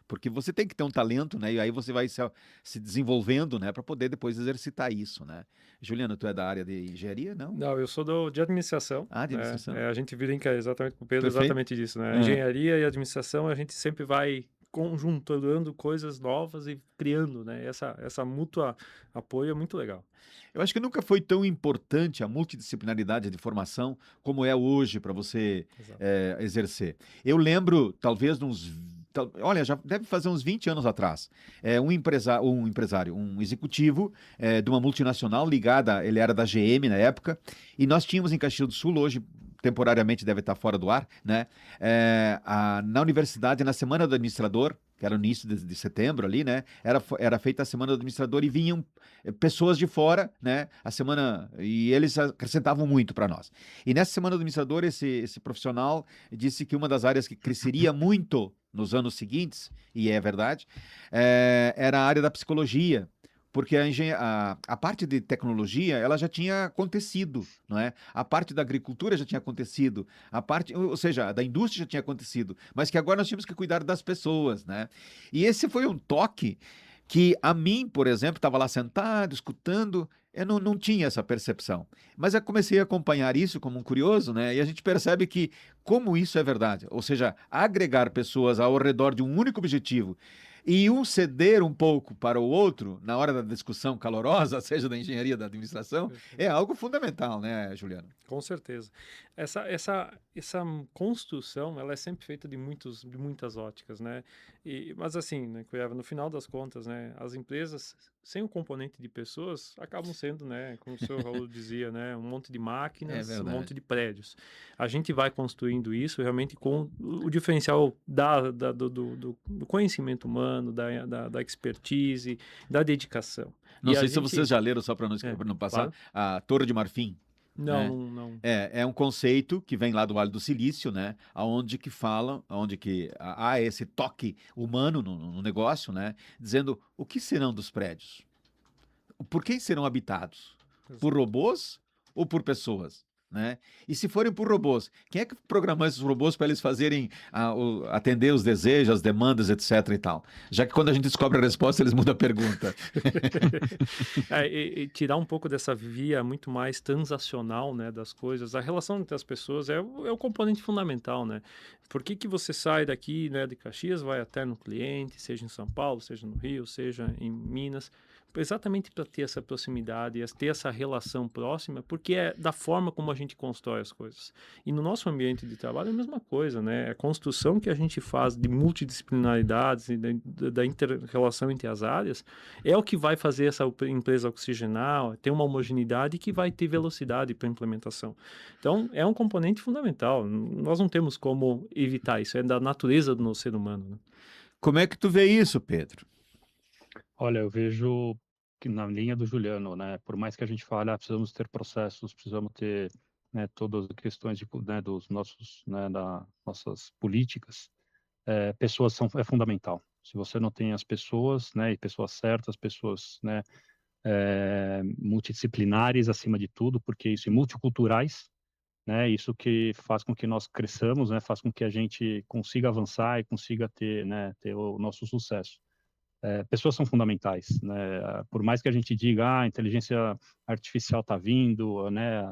S1: porque você tem que ter um talento, né? E aí você vai se desenvolvendo, né? Para poder depois exercitar isso, né? Juliana, tu é da área de engenharia, não?
S3: Não, eu sou de administração,
S1: Ah, de
S3: né?
S1: administração.
S3: A gente brinca exatamente com o Pedro
S1: Perfeito.
S3: exatamente disso, né?
S1: É.
S3: Engenharia e administração, a gente sempre vai conjuntando coisas novas e criando, né? Essa mútua apoio é muito legal.
S1: Eu acho que nunca foi tão importante a multidisciplinaridade de formação como é hoje para você
S3: Exato.
S1: exercer. Eu lembro, talvez, olha, já deve fazer uns 20 anos atrás, um executivo de uma multinacional ligada, ele era da GM na época, e nós tínhamos em Caxias do Sul, hoje temporariamente deve estar fora do ar, né? Na universidade, na Semana do Administrador, que era no início de setembro ali, né? Era feita a Semana do Administrador e vinham pessoas de fora, né? A semana, e eles acrescentavam muito para nós. E nessa Semana do Administrador, esse profissional disse que uma das áreas que cresceria muito nos anos seguintes, e é verdade, era a área da psicologia. Porque a parte de tecnologia, ela já tinha acontecido, não é? A parte da agricultura já tinha acontecido, ou seja, da indústria já tinha acontecido, mas que agora nós tínhamos que cuidar das pessoas, né? E esse foi um toque que a mim, por exemplo, estava lá sentado, escutando, eu não tinha essa percepção. Mas eu comecei a acompanhar isso como um curioso, né? E a gente percebe que como isso é verdade, ou seja, agregar pessoas ao redor de um único objetivo e um ceder um pouco para o outro na hora da discussão calorosa, seja da engenharia, da administração, é algo fundamental, né, Juliano?
S3: Com certeza. Essa construção, ela é sempre feita de muitas óticas, né? Mas assim, né, Cuiava, no final das contas, né, as empresas, sem o componente de pessoas, acabam sendo, né, como o senhor Raul dizia, né, um monte de
S1: É
S3: máquinas, um
S1: verdade.
S3: monte de prédios. A gente vai construindo isso realmente com o diferencial do conhecimento humano, da expertise, da dedicação.
S1: Não
S3: E a
S1: sei se
S3: gente...
S1: vocês já leram, só para
S3: É,
S1: não passar,
S3: claro.
S1: a Torre de Marfim. Né?
S3: Não.
S1: É um conceito que vem lá do Vale do Silício, né? Onde que há esse toque humano no negócio, né? Dizendo o que serão dos prédios? Por quem serão habitados? Por robôs ou por pessoas? Né? E se forem por robôs, quem é que programou esses robôs para eles fazerem atender os desejos, as demandas, etc. e tal? Já que quando a gente descobre a resposta, eles mudam a pergunta.
S3: E tirar um pouco dessa via muito mais transacional, né, das coisas. A relação entre as pessoas é o componente fundamental, né? Por que você sai daqui, né, de Caxias, vai até no cliente, seja em São Paulo, seja no Rio, seja em Minas, exatamente para ter essa proximidade, ter essa relação próxima, porque é da forma como a gente constrói as coisas. E no nosso ambiente de trabalho é a mesma coisa, né? A construção que a gente faz de multidisciplinaridades e da inter-relação entre as áreas é o que vai fazer essa empresa oxigenar, ter uma homogeneidade que vai ter velocidade para implementação. Então, é um componente fundamental. Nós não temos como evitar isso, é da natureza do nosso ser humano, né?
S1: Como é que tu vê isso, Pedro?
S4: Olha, eu vejo que na linha do Juliano, né, por mais que a gente fale, precisamos ter processos, precisamos ter, né, todas as questões né, dos nossos, né, nossas políticas, pessoas é fundamental. Se você não tem as pessoas, né, e pessoas certas, pessoas, né, multidisciplinares acima de tudo, porque isso, e multiculturais, né, isso que faz com que nós cresçamos, né, faz com que a gente consiga avançar e consiga ter, né, ter o nosso sucesso. Pessoas são fundamentais, né? Por mais que a gente diga, a inteligência artificial está vindo, né?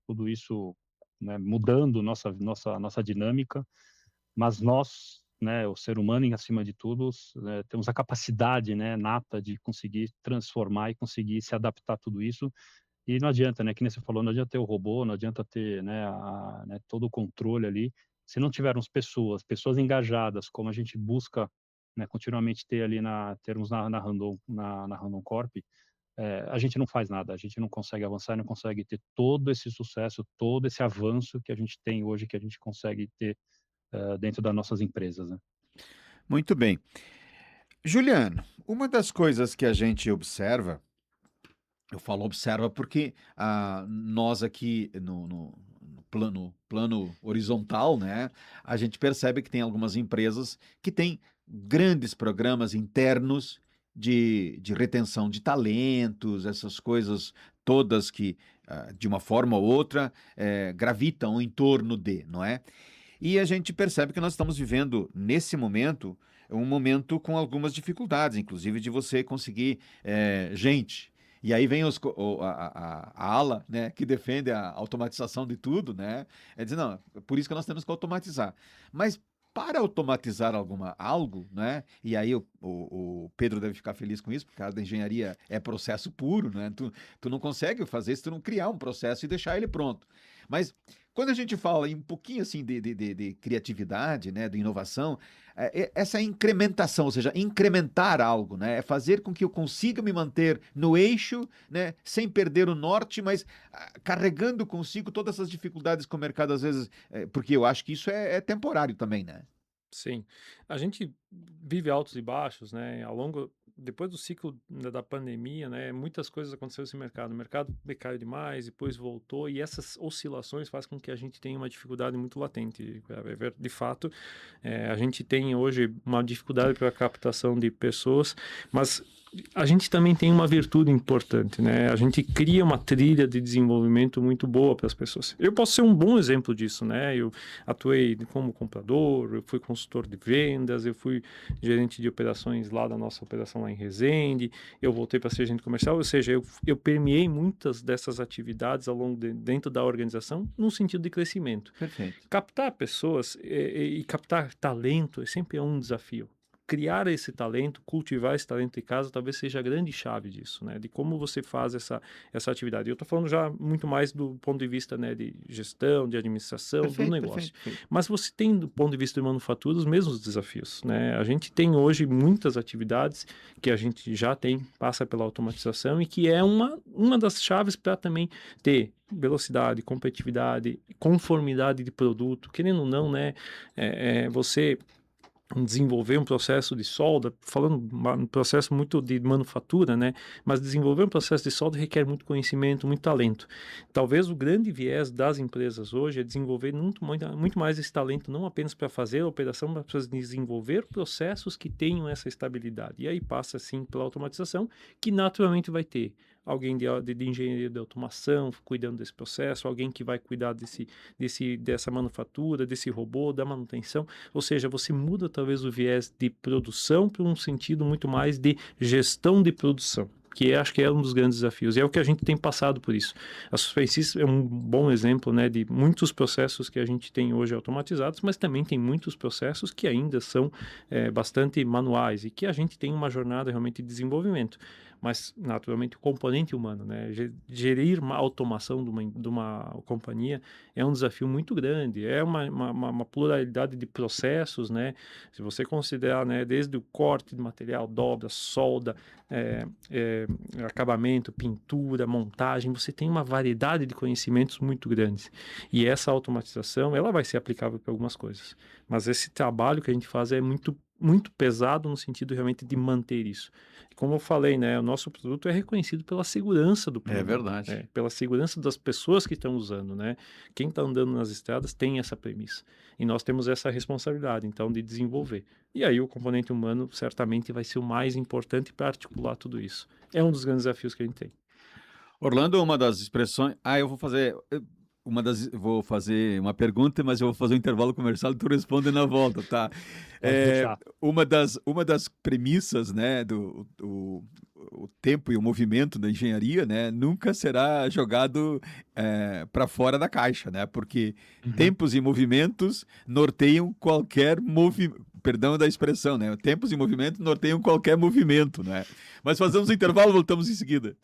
S4: Tudo isso, né, mudando nossa dinâmica, mas nós, né, o ser humano em acima de tudo, né, temos a capacidade, né, nata de conseguir transformar e conseguir se adaptar a tudo isso. E não adianta, né, que nem você falou, não adianta ter o robô, não adianta ter, né, né, todo o controle ali, se não tivermos pessoas engajadas, como a gente busca, né, continuamente ter ali termos na Randon Corp, a gente não faz nada, a gente não consegue avançar, não consegue ter todo esse sucesso, todo esse avanço que a gente tem hoje, que a gente consegue ter dentro das nossas empresas, né?
S1: Muito bem. Juliano, uma das coisas que a gente observa, eu falo observa porque nós aqui no plano horizontal, né, a gente percebe que tem algumas empresas que têm grandes programas internos de retenção de talentos, essas coisas todas que, de uma forma ou outra, gravitam em torno de, não é? E a gente percebe que nós estamos vivendo, nesse momento, um momento com algumas dificuldades, inclusive de você conseguir gente. E aí vem a ala, né, que defende a automatização de tudo, né? Dizer, não, por isso que nós temos que automatizar. Mas para automatizar algo, né? E aí o Pedro deve ficar feliz com isso, porque a área da engenharia é processo puro, né? Tu não consegue fazer se tu não criar um processo e deixar ele pronto. Mas quando a gente fala em um pouquinho assim de criatividade, né, de inovação, essa incrementação, ou seja, incrementar algo, né, é fazer com que eu consiga me manter no eixo, né, sem perder o norte, mas carregando consigo todas essas dificuldades que o mercado às vezes, porque eu acho que isso é temporário também, né?
S3: Sim, a gente vive altos e baixos, né? Depois do ciclo da pandemia, né? Muitas coisas aconteceram nesse mercado. O mercado decaiu demais, depois voltou, e essas oscilações fazem com que a gente tenha uma dificuldade muito latente. De fato, a gente tem hoje uma dificuldade para a captação de pessoas, mas a gente também tem uma virtude importante, né? A gente cria uma trilha de desenvolvimento muito boa para as pessoas. Eu posso ser um bom exemplo disso, né? Eu atuei como comprador, eu fui consultor de vendas, eu fui gerente de operações lá da nossa operação lá em Resende, eu voltei para ser gerente comercial, ou seja, eu permeei muitas dessas atividades dentro da organização no sentido de crescimento.
S1: Perfeito.
S3: Captar pessoas e captar talento sempre é um desafio. Criar esse talento, cultivar esse talento em casa, talvez seja a grande chave disso, né? De como você faz essa atividade. Eu estou falando já muito mais do ponto de vista, né, de gestão, de administração, do negócio. Perfeito. Mas você tem, do ponto de vista de manufatura, os mesmos desafios, né? A gente tem hoje muitas atividades que a gente já passa pela automatização e que é uma das chaves para também ter velocidade, competitividade, conformidade de produto. Querendo ou não, né? Você desenvolver um processo de solda, falando um processo muito de manufatura, né? Mas desenvolver um processo de solda requer muito conhecimento, muito talento. Talvez o grande viés das empresas hoje é desenvolver muito mais esse talento, não apenas para fazer a operação, mas para desenvolver processos que tenham essa estabilidade. E aí passa, sim, pela automatização, que naturalmente vai ter alguém de engenharia de automação cuidando desse processo, alguém que vai cuidar dessa manufatura, desse robô, da manutenção. Ou seja, você muda talvez o viés de produção para um sentido muito mais de gestão de produção, que acho que é um dos grandes desafios, e é o que a gente tem passado por isso. A Suspensys é um bom exemplo, né, de muitos processos que a gente tem hoje automatizados, mas também tem muitos processos que ainda são bastante manuais e que a gente tem uma jornada realmente de desenvolvimento. Mas, naturalmente, o componente humano, né? Gerir uma automação de uma companhia é um desafio muito grande. É uma pluralidade de processos, né? Se você considerar, né, desde o corte de material, dobra, solda, acabamento, pintura, montagem, você tem uma variedade de conhecimentos muito grandes. E essa automatização, ela vai ser aplicável para algumas coisas. Mas esse trabalho que a gente faz é muito pesado no sentido realmente de manter isso. Como eu falei, né, o nosso produto é reconhecido pela segurança do produto.
S1: É verdade.
S3: Pela segurança das pessoas que estão usando, né? Quem está andando nas estradas tem essa premissa. E nós temos essa responsabilidade, então, de desenvolver. E aí o componente humano certamente vai ser o mais importante para articular tudo isso. É um dos grandes desafios que a gente tem.
S1: Orlando, uma das expressões... eu vou fazer... Vou fazer uma pergunta, mas eu vou fazer um intervalo comercial e tu responde na volta, tá? Uma das premissas, né, o tempo e o movimento da engenharia, né, nunca será jogado para fora da caixa, né? Porque tempos e movimentos norteiam qualquer movimento. Perdão da expressão, né? Tempos e movimentos norteiam qualquer movimento, né? Mas fazemos um intervalo, voltamos em seguida.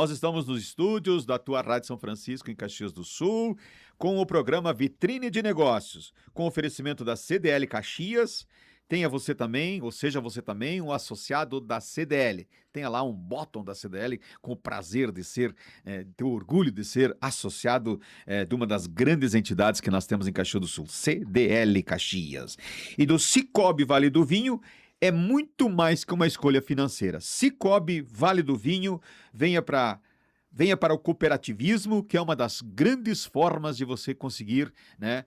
S1: Nós estamos nos estúdios da tua Rádio São Francisco, em Caxias do Sul, com o programa Vitrine de Negócios, com oferecimento da CDL Caxias. Tenha você também, ou seja você também, um associado da CDL. Tenha lá um botão da CDL com o prazer de ser, ter o orgulho de ser associado de uma das grandes entidades que nós temos em Caxias do Sul, CDL Caxias. E do Cicobi Vale do Vinho, é muito mais que uma escolha financeira. Cicobi Vale do Vinho, venha para o cooperativismo, que é uma das grandes formas de você conseguir, né,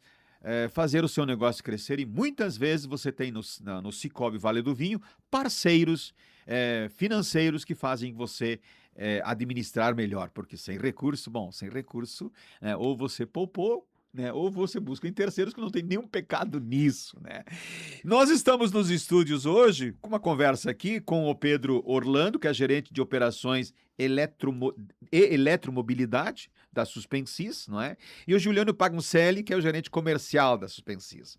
S1: fazer o seu negócio crescer, e muitas vezes você tem no Cicobi Vale do Vinho parceiros financeiros que fazem você administrar melhor, porque sem recurso, ou você poupou, né, ou você busca em terceiros, que não tem nenhum pecado nisso, né? Nós estamos nos estúdios hoje com uma conversa aqui com o Pedro Orlando, que é gerente de operações e eletromobilidade da Suspensis, não é? E o Juliano Paguncelli, que é o gerente comercial da Suspensis.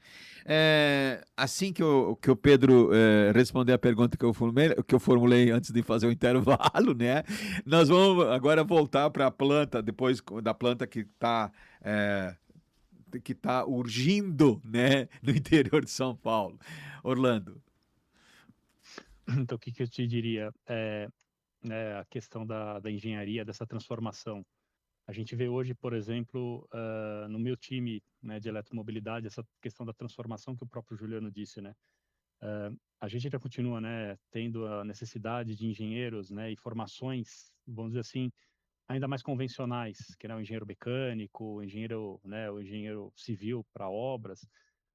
S1: Assim que o Pedro responder a pergunta que eu formulei antes de fazer o intervalo, né? Nós vamos agora voltar para a planta, depois da planta que está urgindo, né, no interior de São Paulo. Orlando.
S4: Então, o que eu te diria? A questão da engenharia, dessa transformação. A gente vê hoje, por exemplo, no meu time, né, de eletromobilidade, essa questão da transformação que o próprio Juliano disse, né? A gente ainda continua, né, tendo a necessidade de engenheiros, né, e formações, vamos dizer assim, ainda mais convencionais, que é o engenheiro mecânico, o engenheiro civil para obras,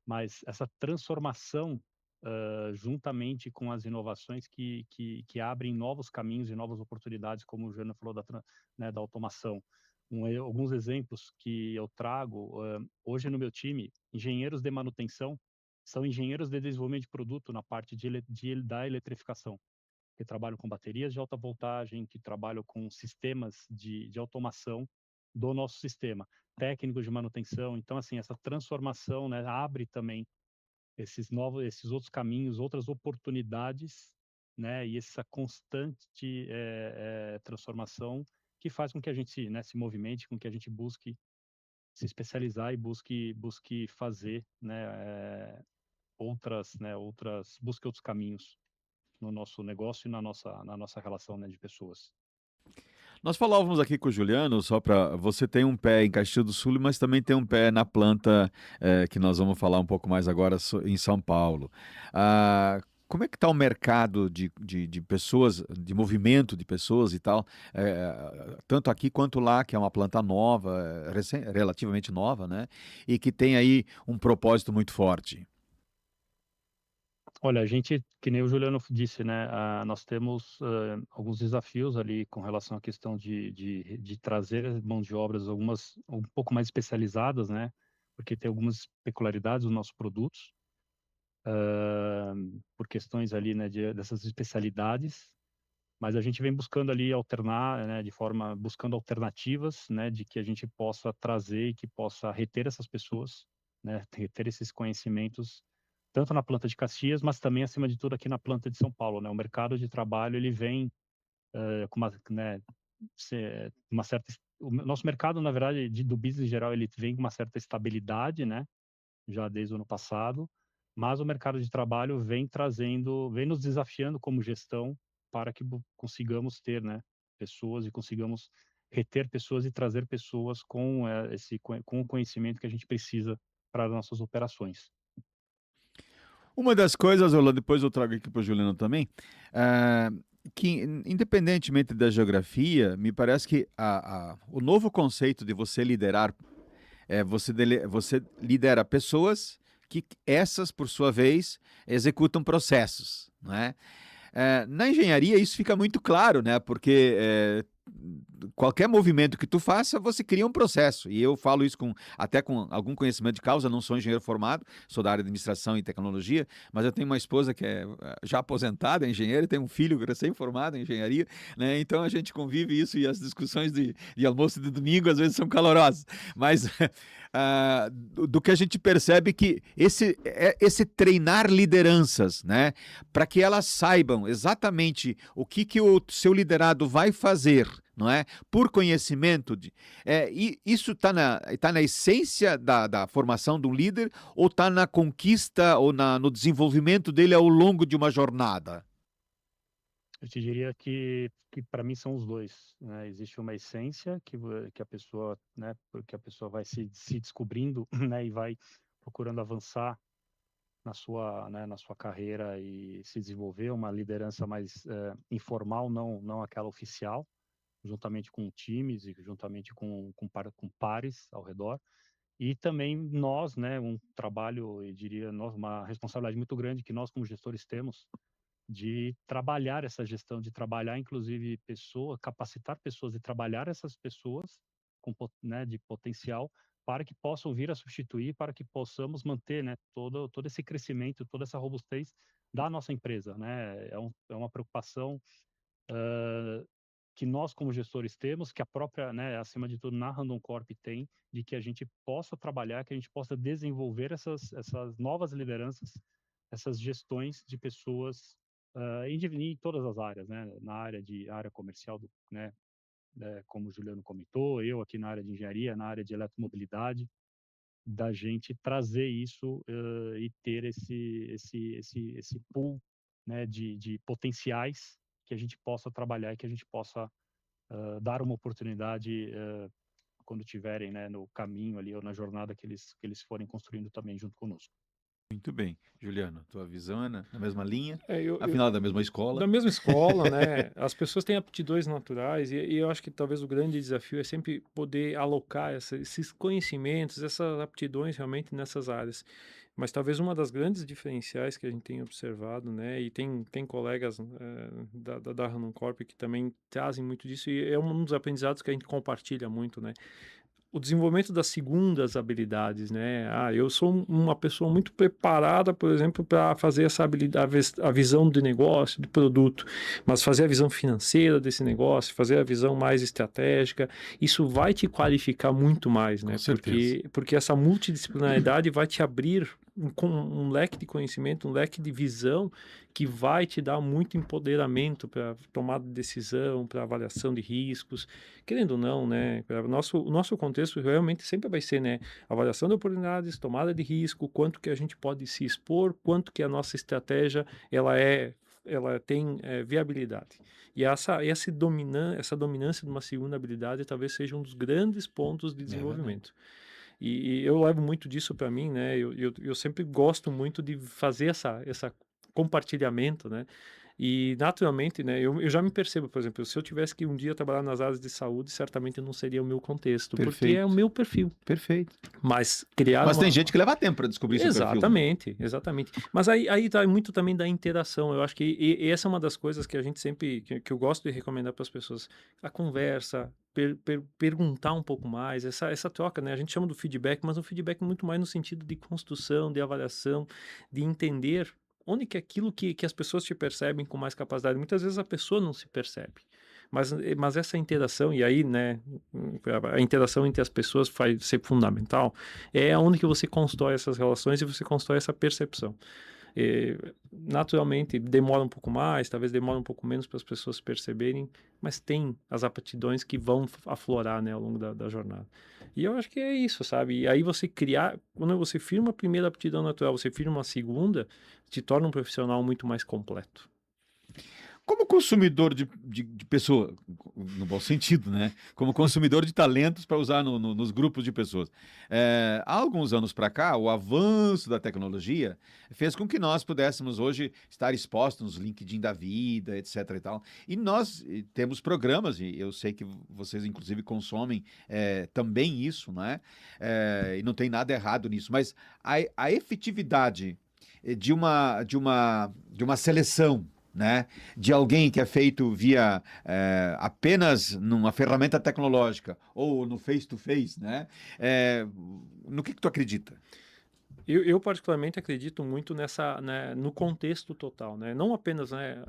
S4: mas essa transformação, juntamente com as inovações que abrem novos caminhos e novas oportunidades, como o Juliano falou da automação. Alguns exemplos que eu trago, hoje no meu time, engenheiros de manutenção são engenheiros de desenvolvimento de produto na parte da eletrificação, que trabalham com baterias de alta voltagem, que trabalham com sistemas de automação do nosso sistema, técnicos de manutenção. Então, assim, essa transformação, né, abre também esses outros caminhos, outras oportunidades, né, e essa constante transformação que faz com que a gente, né, se movimente, com que a gente busque se especializar e busque fazer, né, busque outros caminhos no nosso negócio e na nossa relação, né, de pessoas.
S1: Nós falávamos aqui com o Juliano, só para você tem um pé em Caxias do Sul, mas também tem um pé na planta, que nós vamos falar um pouco mais agora em São Paulo. Como é que está o mercado de pessoas, de movimento de pessoas e tal, tanto aqui quanto lá, que é uma planta nova, relativamente nova, né? E que tem aí um propósito muito forte.
S4: Olha, a gente, que nem o Juliano disse, né, nós temos alguns desafios ali com relação à questão de trazer mão de obras, algumas um pouco mais especializadas, né, porque tem algumas peculiaridades dos nossos produtos, por questões ali, né, dessas especialidades, mas a gente vem buscando ali alternar, né, buscando alternativas, né, de que a gente possa trazer e que possa reter essas pessoas, né, reter esses conhecimentos, tanto na planta de Caxias, mas também, acima de tudo, aqui na planta de São Paulo, né? O mercado de trabalho, ele vem com uma certa... O nosso mercado, na verdade, do business em geral, ele vem com uma certa estabilidade, né? Já desde o ano passado, mas o mercado de trabalho vem nos desafiando como gestão para que consigamos ter, né, pessoas e consigamos reter pessoas e trazer pessoas com o conhecimento que a gente precisa para as nossas operações.
S1: Uma das coisas, Orlando, depois eu trago aqui para o Juliano também, que independentemente da geografia, me parece que o novo conceito de você liderar, você lidera pessoas que essas, por sua vez, executam processos, não é? Na engenharia isso fica muito claro, né? Porque qualquer movimento que tu faça, você cria um processo. E eu falo isso até com algum conhecimento de causa, não sou engenheiro formado, sou da área de administração e tecnologia, mas eu tenho uma esposa que é já aposentada, é engenheira, e tenho um filho recém-formado em engenharia, né? Então a gente convive isso, e as discussões de almoço de domingo às vezes são calorosas. Mas do que a gente percebe que esse treinar lideranças, né? Para que elas saibam exatamente o que o seu liderado vai fazer não é? Por conhecimento. Isso está na essência da formação do líder ou está na conquista ou no desenvolvimento dele ao longo de uma jornada?
S4: Eu te diria que para mim são os dois, né? Existe uma essência que a pessoa, né, porque a pessoa vai se descobrindo, né, e vai procurando avançar na sua carreira e se desenvolver uma liderança mais informal, não aquela oficial, juntamente com times e juntamente com pares ao redor. E também nós, né, um trabalho, eu diria, nós, uma responsabilidade muito grande que nós como gestores temos de trabalhar essa gestão, de trabalhar inclusive capacitar pessoas e trabalhar essas pessoas né, de potencial para que possam vir a substituir, para que possamos manter, né, todo esse crescimento, toda essa robustez da nossa empresa, né? É uma preocupação que nós como gestores temos, que a própria, né, acima de tudo, na Randon Corp tem, de que a gente possa trabalhar, que a gente possa desenvolver essas novas lideranças, essas gestões de pessoas em todas as áreas, né? Na área comercial, né? Como o Juliano comentou, eu aqui na área de engenharia, na área de eletromobilidade, da gente trazer isso e ter esse pool, né, de potenciais que a gente possa trabalhar e que a gente possa dar uma oportunidade quando tiverem, né, no caminho ali ou na jornada que eles forem construindo também junto conosco.
S1: Muito bem. Juliano, tua visão é na mesma linha?
S3: É,
S1: Afinal, da mesma escola?
S3: da mesma escola, né? As pessoas têm aptidões naturais e eu acho que talvez o grande desafio é sempre poder alocar esses conhecimentos, essas aptidões realmente nessas áreas. Mas talvez uma das grandes diferenciais que a gente tem observado, né? E tem colegas da Randon Corp que também trazem muito disso e é um dos aprendizados que a gente compartilha muito, né? O desenvolvimento das segundas habilidades, né? Eu sou uma pessoa muito preparada, por exemplo, para fazer essa habilidade, a visão de negócio, de produto, mas fazer a visão financeira desse negócio, fazer a visão mais estratégica, isso vai te qualificar muito mais, né?
S1: Com certeza.
S3: Porque essa multidisciplinaridade vai te abrir um leque de conhecimento, um leque de visão que vai te dar muito empoderamento para tomada de decisão, para avaliação de riscos, querendo ou não, né? O nosso contexto realmente sempre vai ser, né? Avaliação de oportunidades, tomada de risco, quanto que a gente pode se expor, quanto que a nossa estratégia ela tem viabilidade. E essa dominância de uma segunda habilidade talvez seja um dos grandes pontos de desenvolvimento. E eu levo muito disso para mim, né? Eu sempre gosto muito de fazer essa compartilhamento, né? E naturalmente, né, eu já me percebo, por exemplo, se eu tivesse que um dia trabalhar nas áreas de saúde, certamente não seria o meu contexto, porque é o
S1: Perfeito.
S3: meu perfil.
S1: Perfeito.
S3: Mas criar
S1: Mas tem gente que leva tempo para descobrir seu perfil, né?
S3: Exatamente, exatamente. Mas aí tá muito também da interação. Eu acho que e essa é uma das coisas que a gente sempre que eu gosto de recomendar para as pessoas. A conversa, perguntar um pouco mais, essa troca, né? A gente chama do feedback, mas o feedback muito mais no sentido de construção, de avaliação, de entender onde que é aquilo que as pessoas te percebem com mais capacidade. Muitas vezes a pessoa não se percebe. Mas essa interação, e aí, né, a interação entre as pessoas vai ser fundamental, é onde que você constrói essas relações e você constrói essa percepção. Naturalmente, demora um pouco mais, talvez demore um pouco menos para as pessoas perceberem, mas tem as aptidões que vão aflorar, né, ao longo da jornada. E eu acho que é isso, sabe? E aí quando você firma a primeira aptidão natural, você firma a segunda, te torna um profissional muito mais completo.
S1: Como consumidor de pessoa, no bom sentido, né? Como consumidor de talentos para usar nos grupos de pessoas. Há alguns anos para cá, o avanço da tecnologia fez com que nós pudéssemos hoje estar expostos nos LinkedIn da vida, etc. e tal. E nós temos programas, e eu sei que vocês, inclusive, consomem também isso, né? E não tem nada errado nisso, mas a efetividade de uma seleção, né, de alguém que é feito via apenas numa ferramenta tecnológica ou no face-to-face, né? No que tu acredita?
S3: Eu particularmente acredito muito no contexto total, né? Não apenas, né,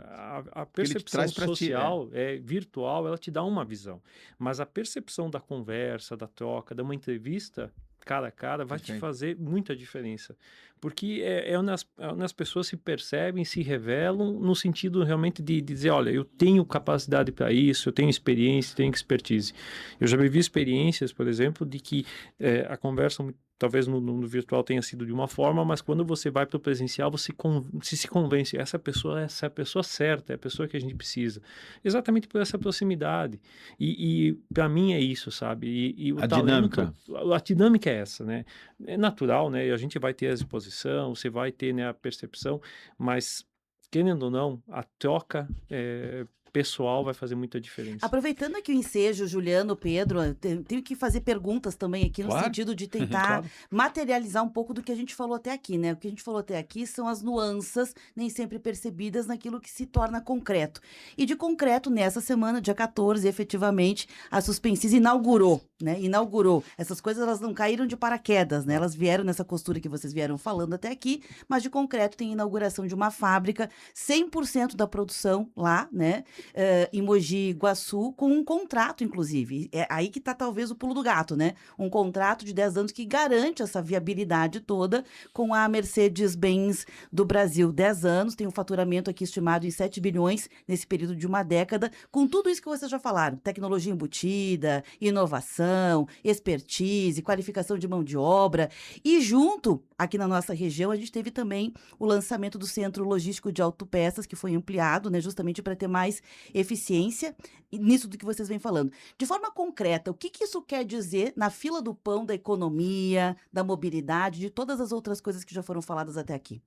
S3: a percepção social virtual, ela te dá uma visão, mas a percepção da conversa, da troca, de uma entrevista cara a cara vai te fazer muita diferença, porque é onde as pessoas se percebem, se revelam, no sentido realmente de dizer, olha, eu tenho capacidade para isso, eu tenho experiência, tenho expertise. Eu já vivi experiências, por exemplo, de que a conversa talvez no virtual tenha sido de uma forma, mas quando você vai para o presencial, você se convence, essa pessoa é a pessoa certa, é a pessoa que a gente precisa. Exatamente por essa proximidade. E para mim é isso, sabe? E o
S1: A
S3: talento,
S1: dinâmica.
S3: a dinâmica é essa, né? É natural, né? E a gente vai ter a exposição, você vai ter, né, a percepção, mas, querendo ou não, a troca pessoal vai fazer muita diferença.
S2: Aproveitando aqui o ensejo, Juliano, Pedro, tenho que fazer perguntas também aqui no
S1: Claro,
S2: sentido de tentar
S3: Claro.
S2: materializar um pouco do que a gente falou até aqui, né? O que a gente falou até aqui são as nuances nem sempre percebidas naquilo que se torna concreto. E de concreto, nessa semana, dia 14, efetivamente, a Suspensys inaugurou, né? Inaugurou. Essas coisas, elas não caíram de paraquedas, né? Elas vieram nessa costura que vocês vieram falando até aqui, mas de concreto tem a inauguração de uma fábrica, 100% da produção lá, né? Em Mogi Guaçu, com um contrato, inclusive. É aí que está talvez o pulo do gato, né? Um contrato de 10 anos que garante essa viabilidade toda com a Mercedes-Benz do Brasil. 10 anos, tem um faturamento aqui estimado em 7 bilhões nesse período de uma década, com tudo isso que vocês já falaram: tecnologia embutida, inovação, expertise, qualificação de mão de obra. E junto, aqui na nossa região, a gente teve também o lançamento do Centro Logístico de Autopeças, que foi ampliado, né, justamente para ter mais eficiência nisso do que vocês vêm falando. De forma concreta, o que isso quer dizer na fila do pão da economia, da mobilidade, de todas as outras coisas que já foram faladas até aqui?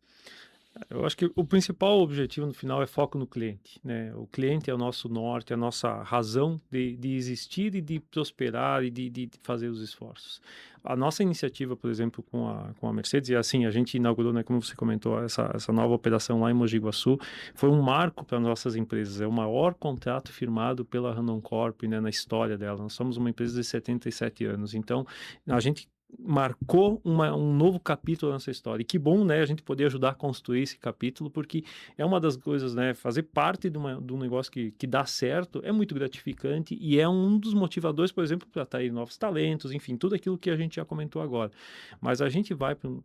S3: Eu acho que o principal objetivo no final é foco no cliente, né? O cliente é o nosso norte, é a nossa razão de existir e de prosperar e de fazer os esforços. A nossa iniciativa, por exemplo, com a Mercedes, e assim, a gente inaugurou, né, como você comentou, essa nova operação lá em Mogi Guaçu, foi um marco para nossas empresas. É o maior contrato firmado pela Randon Corp, né, na história dela. Nós somos uma empresa de 77 anos, então a gente marcou um novo capítulo nessa história. E que bom, né, a gente poder ajudar a construir esse capítulo, porque é uma das coisas, né, fazer parte de um negócio que dá certo é muito gratificante e é um dos motivadores, por exemplo, para atrair novos talentos, enfim, tudo aquilo que a gente já comentou agora. Mas a gente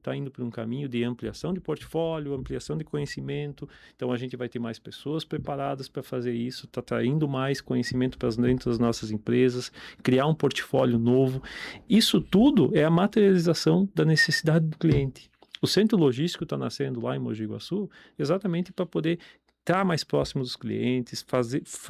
S3: tá indo para um caminho de ampliação de portfólio, ampliação de conhecimento, então a gente vai ter mais pessoas preparadas para fazer isso, tá traindo mais conhecimento para dentro das nossas empresas, criar um portfólio novo. Isso tudo é a materialização da necessidade do cliente. O centro logístico está nascendo lá em Mogi Guaçu exatamente para poder estar mais próximo dos clientes,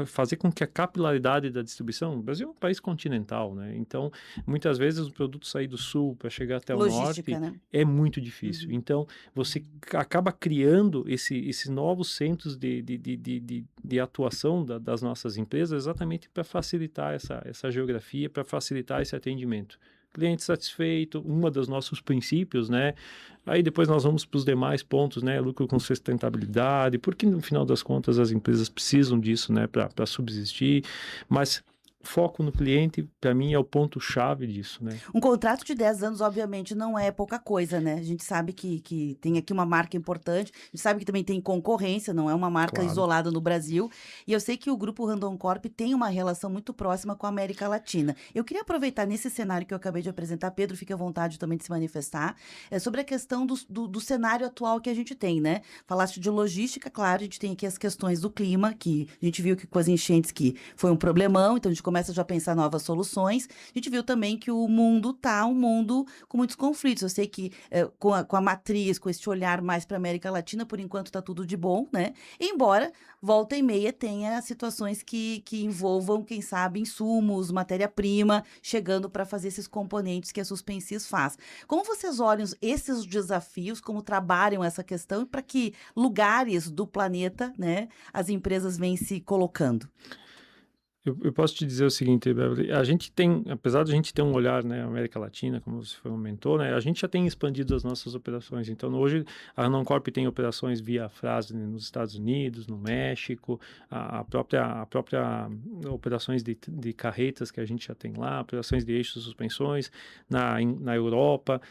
S3: fazer com que a capilaridade da distribuição, o Brasil é um país continental, né? Então, muitas vezes o produto sair do sul para chegar até o
S2: Logística,
S3: norte
S2: né?
S3: é muito difícil. Então, você acaba criando esses novos centros de atuação das nossas empresas exatamente para facilitar essa geografia, para facilitar esse atendimento. Cliente satisfeito, um dos nossos princípios, né? Aí depois nós vamos para os demais pontos, né? Lucro com sustentabilidade, porque no final das contas as empresas precisam disso, né? Para subsistir, mas foco no cliente, para mim, é o ponto-chave disso, né?
S2: Um contrato de 10 anos, obviamente, não é pouca coisa, né? A gente sabe que tem aqui uma marca importante, a gente sabe que também tem concorrência, não é uma marca
S3: Claro.
S2: isolada no Brasil. E eu sei que o Grupo Randon Corp tem uma relação muito próxima com a América Latina. Eu queria aproveitar nesse cenário que eu acabei de apresentar, Pedro, fique à vontade também de se manifestar, sobre a questão do cenário atual que a gente tem, né? Falaste de logística, claro, a gente tem aqui as questões do clima, que a gente viu que com as enchentes que foi um problemão, então a gente começa já a pensar novas soluções. A gente viu também que o mundo tá um mundo com muitos conflitos. Eu sei que com a matriz, com esse olhar mais para a América Latina, por enquanto tá tudo de bom, né? Embora volta e meia tenha situações que envolvam, quem sabe, insumos, matéria-prima, chegando para fazer esses componentes que a Suspensys faz. Como vocês olham esses desafios, como trabalham essa questão e para que lugares do planeta, né, as empresas vêm se colocando?
S3: Eu posso te dizer o seguinte, Beverly, a gente tem, apesar de a gente ter um olhar, né, América Latina, como você comentou, né, a gente já tem expandido as nossas operações. Então, hoje, a Randon Corp tem operações via Fras-le nos Estados Unidos, no México, a própria operações de carretas que a gente já tem lá, operações de eixos e suspensões na Europa,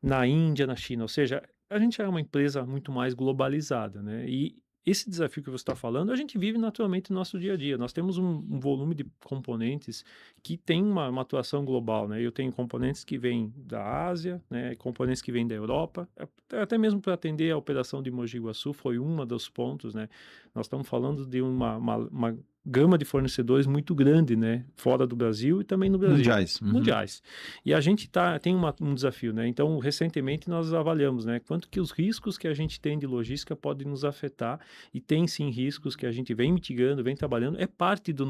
S3: na Índia, na China. Ou seja, a gente é uma empresa muito mais globalizada, né, e esse desafio que você está falando, a gente vive naturalmente no nosso dia a dia. Nós temos um volume de componentes que tem uma atuação global, né? Eu tenho componentes que vêm da Ásia, né? Componentes que vêm da Europa, até mesmo para atender a operação de Mogi Guaçu foi um dos pontos, né? Nós estamos falando de uma gama de fornecedores muito grande, né? Fora do Brasil e também no Brasil.
S1: Mundiais. Uhum.
S3: Mundiais. E a gente tem um desafio, né? Então, recentemente nós avaliamos, né? Quanto que os riscos que a gente tem de logística podem nos afetar, e tem sim riscos que a gente vem mitigando, vem trabalhando, é parte da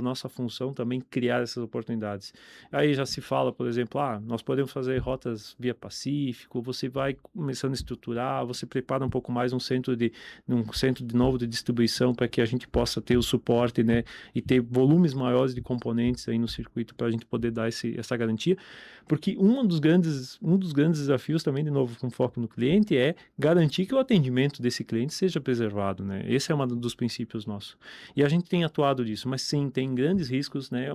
S3: nossa função também criar essas oportunidades. Aí já se fala, por exemplo, nós podemos fazer rotas via Pacífico, você vai começando a estruturar, você prepara um pouco mais um centro de novo de distribuição para que a gente possa ter o suporte, né, e ter volumes maiores de componentes aí no circuito para a gente poder dar essa garantia, porque um dos grandes desafios também, de novo, com foco no cliente, é garantir que o atendimento desse cliente seja preservado, né? Esse é um dos princípios nossos. E a gente tem atuado disso, mas sim, tem grandes riscos, né?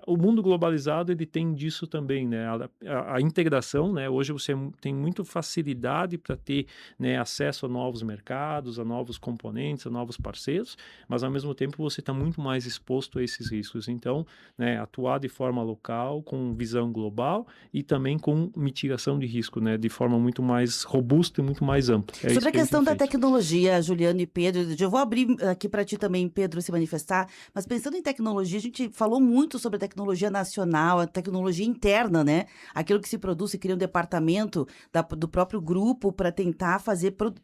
S3: O mundo globalizado, ele tem disso também, né? A integração, né? Hoje você tem muita facilidade para ter, né, acesso a novos mercados, a novos componentes, a novos parceiros, mas ao mesmo tempo você está muito mais exposto a esses riscos. Então, né, atuar de forma local, com visão global e também com mitigação de risco, né, de forma muito mais robusta e muito mais ampla.
S2: Sobre a questão da tecnologia, Juliano e Pedro, eu vou abrir aqui para ti também, Pedro, se manifestar, mas pensando em tecnologia, a gente falou muito sobre a tecnologia nacional, a tecnologia interna, né? Aquilo que se produz, se cria um departamento do próprio grupo para tentar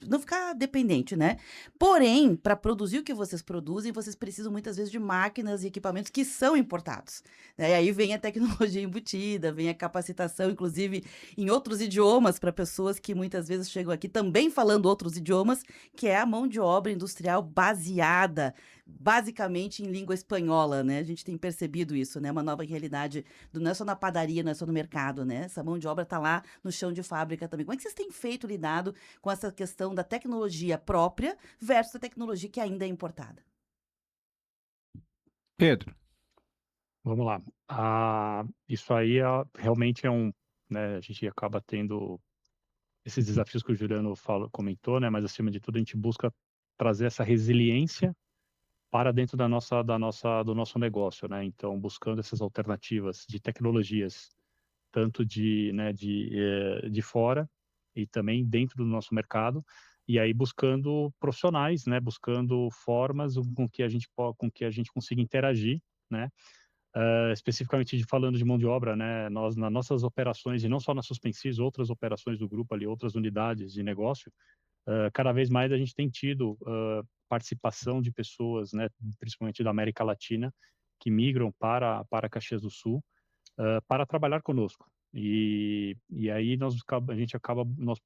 S2: não ficar dependente, né? Porém, para produzir o que vocês produzem, vocês precisam muitas vezes de máquinas e equipamentos que são importados, né? E aí vem a tecnologia embutida, vem a capacitação, inclusive em outros idiomas, para pessoas que muitas vezes chegam aqui também falando outros idiomas, que é a mão de obra industrial baseada basicamente em língua espanhola, né? A gente tem percebido isso, né? Uma nova realidade, não é só na padaria, não é só no mercado, né? Essa mão de obra está lá no chão de fábrica também. Como é que vocês têm lidado com essa questão da tecnologia própria versus a tecnologia que ainda é importada?
S1: Pedro.
S4: Vamos lá. Isso aí realmente né, a gente acaba tendo esses desafios que o Juliano comentou, né? Mas acima de tudo a gente busca trazer essa resiliência para dentro do nosso negócio, né? Então, buscando essas alternativas de tecnologias, tanto de fora e também dentro do nosso mercado, e aí buscando profissionais, né? Buscando formas com que a gente consiga interagir, né? Especificamente falando de mão de obra, né? Nós, nas nossas operações, e não só na Suspensys, outras operações do grupo ali, outras unidades de negócio, cada vez mais a gente tem tido participação de pessoas, né, principalmente da América Latina, que migram para Caxias do Sul para trabalhar conosco. E aí nós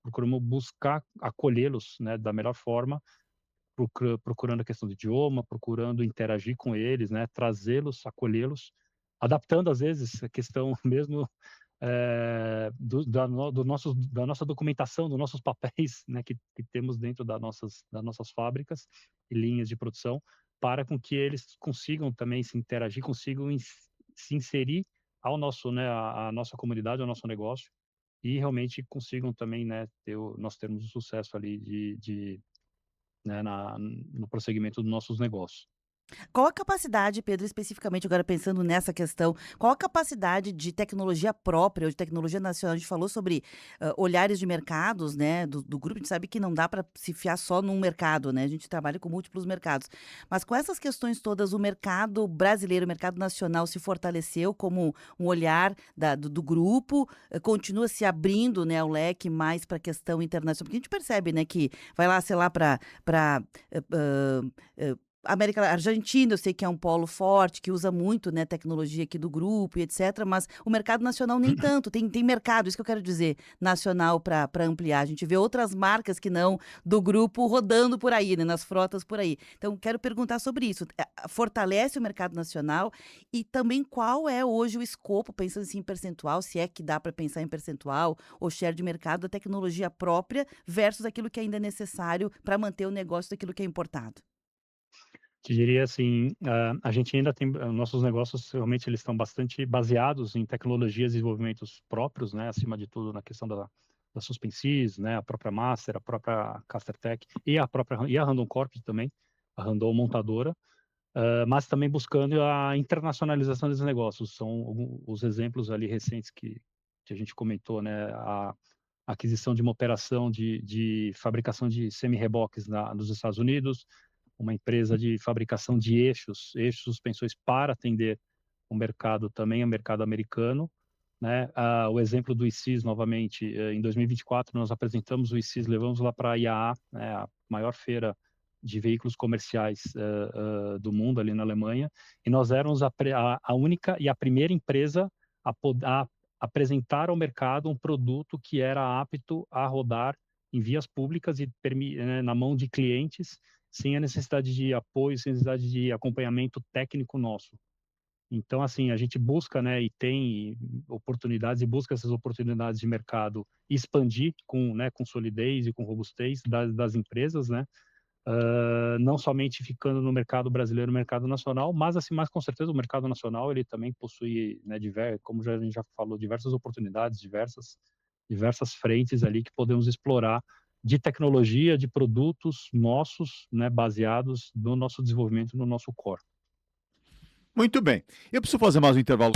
S4: procuramos buscar acolhê-los, né, da melhor forma, procurando a questão do idioma, procurando interagir com eles, né, trazê-los, acolhê-los, adaptando às vezes a questão mesmo da nossa documentação, dos nossos papéis, né, que temos dentro das nossas fábricas e linhas de produção, para com que eles consigam também se interagir, consigam se inserir ao nosso, né, a nossa comunidade, ao nosso negócio, e realmente consigam também, né, nós termos o sucesso ali né, no prosseguimento dos nossos negócios.
S2: Qual a capacidade, Pedro, especificamente agora pensando nessa questão, qual a capacidade de tecnologia própria ou de tecnologia nacional? A gente falou sobre olhares de mercados, né, do grupo, a gente sabe que não dá para se fiar só num mercado, né, a gente trabalha com múltiplos mercados, mas com essas questões todas, o mercado brasileiro, o mercado nacional se fortaleceu como um olhar do grupo, continua se abrindo, né, o leque mais para a questão internacional, porque a gente percebe, né, que vai lá, sei lá, para Argentina, eu sei que é um polo forte, que usa muito, né, tecnologia aqui do grupo e etc., mas o mercado nacional nem tanto, tem mercado, isso que eu quero dizer, nacional para ampliar. A gente vê outras marcas que não do grupo rodando por aí, né, nas frotas por aí. Então, quero perguntar sobre isso. Fortalece o mercado nacional e também qual é hoje o escopo, pensando assim em percentual, se é que dá para pensar em percentual ou share de mercado da tecnologia própria versus aquilo que ainda é necessário para manter o negócio daquilo que é importado?
S4: Te diria assim, a gente ainda tem nossos negócios realmente eles estão bastante baseados em tecnologias e desenvolvimentos próprios, né, acima de tudo na questão Suspensys, né, a própria Master, a própria Castertech e a Randon Corp também, a Randon montadora, mas também buscando a internacionalização dos negócios. São os exemplos ali recentes que a gente comentou, né, a aquisição de uma operação de fabricação de semi-reboques nos Estados Unidos, uma empresa de fabricação de eixos suspensões para atender o mercado também, o mercado americano, né? O exemplo do ICIS, novamente, em 2024 nós apresentamos o ICIS, levamos lá para a IAA, né, a maior feira de veículos comerciais do mundo, ali na Alemanha, e nós éramos a única e a primeira empresa a apresentar ao mercado um produto que era apto a rodar em vias públicas e né, na mão de clientes, sem a necessidade de apoio, sem a necessidade de acompanhamento técnico nosso. Então, assim, a gente busca, né, e tem oportunidades, e busca essas oportunidades de mercado expandir com solidez e com robustez das empresas, né, não somente ficando no mercado brasileiro, no mercado nacional, mas assim, com certeza o mercado nacional ele também possui, né, como a gente já falou, diversas oportunidades, diversas frentes ali que podemos explorar de tecnologia, de produtos nossos, né, baseados no nosso desenvolvimento, no nosso core.
S1: Muito bem. Eu preciso fazer mais um intervalo.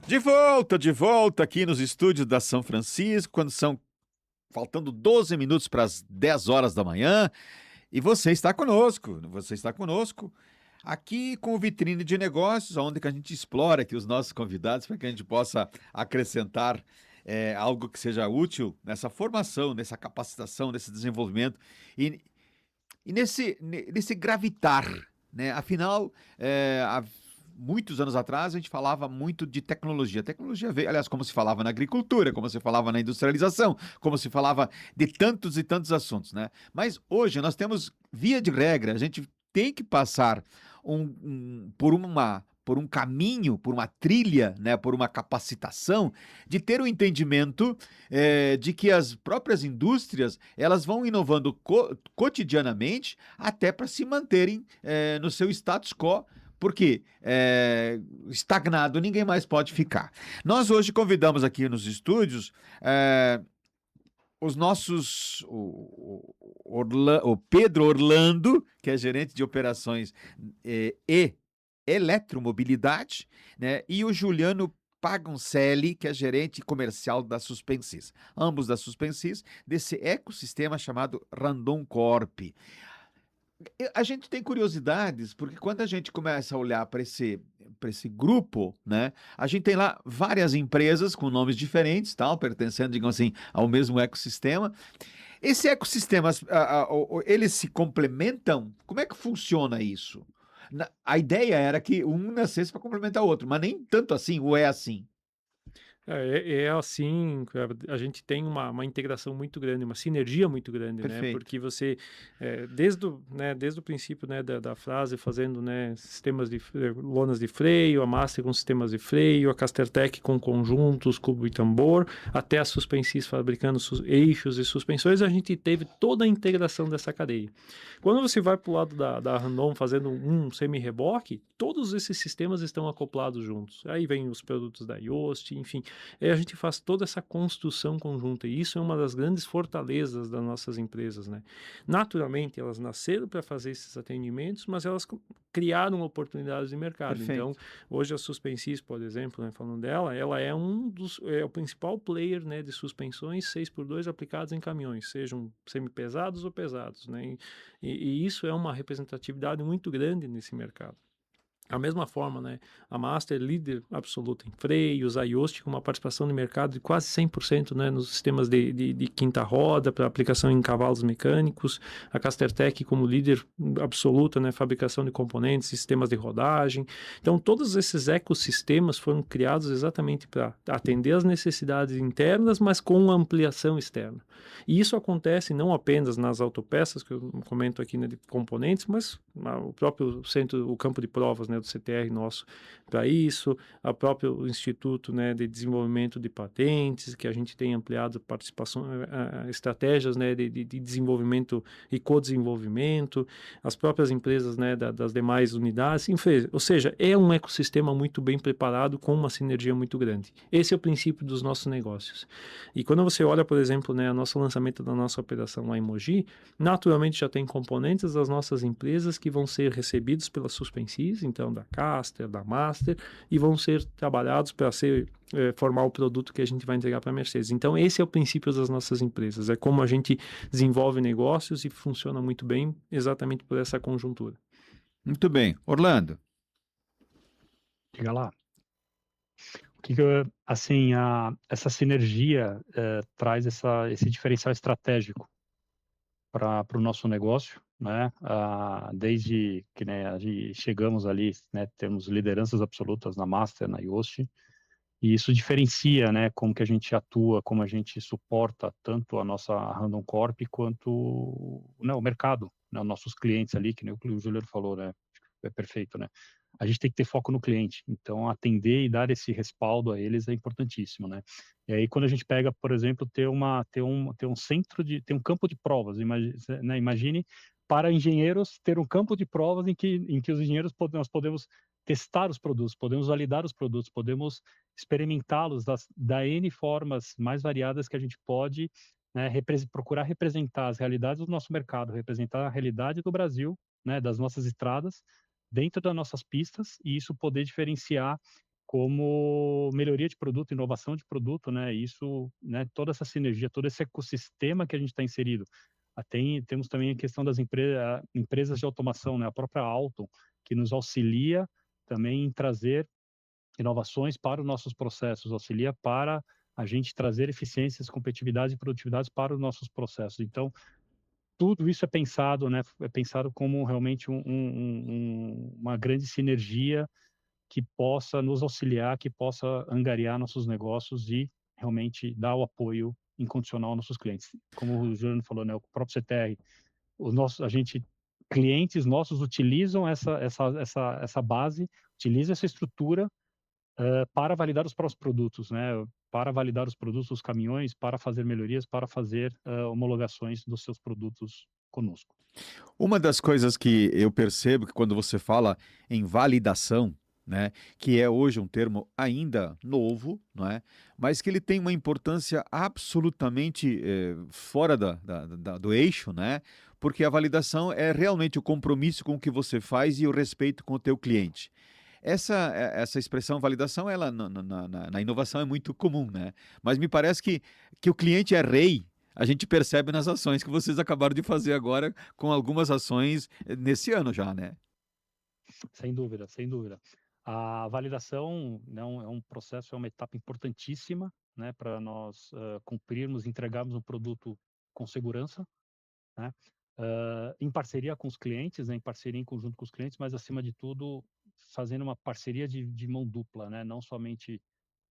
S1: De volta aqui nos estúdios da São Francisco, quando são faltando 12 minutos para as 10 horas da manhã. E você está conosco aqui com o Vitrine de Negócios, onde que a gente explora aqui os nossos convidados para que a gente possa acrescentar algo que seja útil nessa formação, nessa capacitação, nesse desenvolvimento e nesse gravitar, né? Afinal, há muitos anos atrás a gente falava muito de tecnologia. A tecnologia veio, aliás, como se falava na agricultura, como se falava na industrialização, como se falava de tantos e tantos assuntos, né? Mas hoje nós temos, via de regra, a gente tem que passar por um caminho, por uma trilha, né, por uma capacitação, de ter o entendimento de que as próprias indústrias elas vão inovando cotidianamente até para se manterem no seu status quo, porque estagnado ninguém mais pode ficar. Nós hoje convidamos aqui nos estúdios os nossos, o Pedro Orlando, que é gerente de operações e eletromobilidade, né? E o Juliano Pagoncelli, que é gerente comercial da Suspensis. Ambos da Suspensis, desse ecossistema chamado Randon Corp. A gente tem curiosidades, porque quando a gente começa a olhar para esse grupo, né, a gente tem lá várias empresas com nomes diferentes, tal, pertencendo, digamos assim, ao mesmo ecossistema. Esse ecossistema, eles se complementam? Como é que funciona isso? A ideia era que um nascesse para complementar o outro, mas nem tanto assim, ou é assim?
S3: É assim, a gente tem uma integração muito grande, uma sinergia muito grande, né?
S1: Perfeito.
S3: Porque você, desde o princípio, né, da frase, fazendo, né, sistemas de lonas de freio, a Master com sistemas de freio, a Castertech com conjuntos, cubo e tambor, até a Suspensis fabricando eixos e suspensões, a gente teve toda a integração dessa cadeia. Quando você vai para o lado da Randon fazendo um semi-reboque, todos esses sistemas estão acoplados juntos. Aí vem os produtos da Yoast, enfim. A gente faz toda essa construção conjunta, e isso é uma das grandes fortalezas das nossas empresas, né? Naturalmente, elas nasceram para fazer esses atendimentos, mas elas criaram oportunidades de mercado.
S1: Perfeito.
S3: Então, hoje a Suspensis, por exemplo, né, falando dela, ela é o principal player, né, de suspensões 6x2 aplicados em caminhões, sejam semi-pesados ou pesados, né? E isso é uma representatividade muito grande nesse mercado. Da mesma forma, né, a Master é líder absoluta em freios, a Yoast com uma participação de mercado de quase 100%, né, nos sistemas de quinta roda para aplicação em cavalos mecânicos, a Castertech como líder absoluta, né, fabricação de componentes, sistemas de rodagem. Então, todos esses ecossistemas foram criados exatamente para atender as necessidades internas, mas com ampliação externa. E isso acontece não apenas nas autopeças, que eu comento aqui, né, de componentes, mas o próprio centro, o campo de provas, né, do CTR nosso para isso, o próprio Instituto, né, de Desenvolvimento de Patentes, que a gente tem ampliado participação, estratégias, né, de desenvolvimento e co-desenvolvimento, as próprias empresas, né, das demais unidades, enfim, ou seja, é um ecossistema muito bem preparado com uma sinergia muito grande. Esse é o princípio dos nossos negócios. E quando você olha, por exemplo, né, o nosso lançamento da nossa operação lá em Mogi, naturalmente já tem componentes das nossas empresas que vão ser recebidos pela Suspensis, então da Caster, da Master, e vão ser trabalhados para formar o produto que a gente vai entregar para a Mercedes. Então esse é o princípio das nossas empresas, é como a gente desenvolve negócios e funciona muito bem exatamente por essa conjuntura.
S1: Muito bem. Orlando.
S4: Diga lá. Assim, essa sinergia traz esse diferencial estratégico para o nosso negócio, né? Desde que, né, chegamos ali, né, temos lideranças absolutas na Master, na Yoast, e isso diferencia, né, como que a gente atua, como a gente suporta tanto a nossa Randon Corp quanto, né, o mercado, né, os nossos clientes ali, que nem o Juliano falou, né? É perfeito, né? A gente tem que ter foco no cliente, então atender e dar esse respaldo a eles é importantíssimo, né? E aí quando a gente pega, por exemplo, ter um campo de provas, imagine para engenheiros ter um campo de provas em que os engenheiros nós podemos testar os produtos, podemos validar os produtos, podemos experimentá-los da N formas mais variadas que a gente pode, né, procurar representar as realidades do nosso mercado, representar a realidade do Brasil, né, das nossas estradas, dentro das nossas pistas, e isso poder diferenciar como melhoria de produto, inovação de produto, né? Isso, né? Toda essa sinergia, todo esse ecossistema que a gente está inserido. Temos também a questão das empresas de automação, né? A própria Alton, que nos auxilia também em trazer inovações para os nossos processos, auxilia para a gente trazer eficiências, competitividade e produtividade para os nossos processos. Então, tudo isso é pensado, né? É pensado como realmente uma grande sinergia que possa nos auxiliar, que possa angariar nossos negócios e realmente dar o apoio incondicional aos nossos clientes. Como o Juliano falou, né? O próprio CTR, clientes nossos utilizam essa base, utilizam essa estrutura para validar os próprios produtos, né? Para validar os produtos dos caminhões, para fazer melhorias, para fazer homologações dos seus produtos conosco.
S1: Uma das coisas que eu percebo que quando você fala em validação, né, que é hoje um termo ainda novo, não é? Mas que ele tem uma importância absolutamente fora do eixo, né? Porque a validação é realmente o compromisso com o que você faz e o respeito com o teu cliente. Essa expressão validação, ela na inovação é muito comum, né? Mas me parece que o cliente é rei. A gente percebe nas ações que vocês acabaram de fazer agora, com algumas ações nesse ano já, né?
S4: Sem dúvida, sem dúvida. A validação, né, é um processo, é uma etapa importantíssima, né, para nós cumprirmos, entregarmos um produto com segurança, né, em parceria com os clientes, né, em parceria em conjunto com os clientes, mas acima de tudo fazendo uma parceria de mão dupla, né, não somente,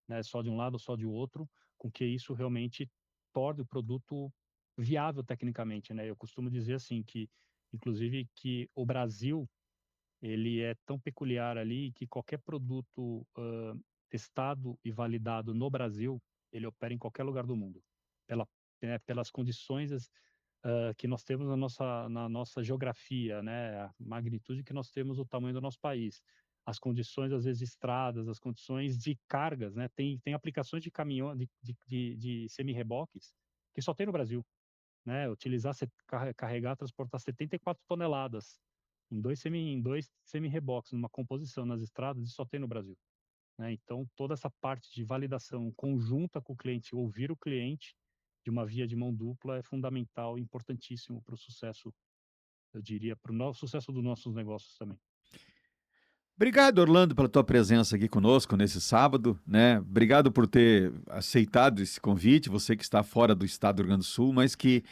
S4: né, só de um lado ou só de outro, com que isso realmente torne o produto viável tecnicamente, né. Eu costumo dizer assim que, inclusive, que o Brasil ele é tão peculiar ali que qualquer produto testado e validado no Brasil, ele opera em qualquer lugar do mundo, pela, pelas condições que nós temos na nossa geografia, né, a magnitude que nós temos, o tamanho do nosso país, as condições, às vezes, estradas, as condições de cargas, né, tem aplicações de caminhão, de semi-reboques, que só tem no Brasil, né, carregar, transportar 74 toneladas em dois semi-reboques, numa composição nas estradas, isso só tem no Brasil, né? Então, toda essa parte de validação conjunta com o cliente, ouvir o cliente de uma via de mão dupla é fundamental e importantíssimo para o sucesso, eu diria, para o sucesso dos nossos negócios também.
S1: Obrigado, Orlando, pela tua presença aqui conosco nesse sábado, né? Obrigado por ter aceitado esse convite, você que está fora do estado do Rio Grande do Sul, mas que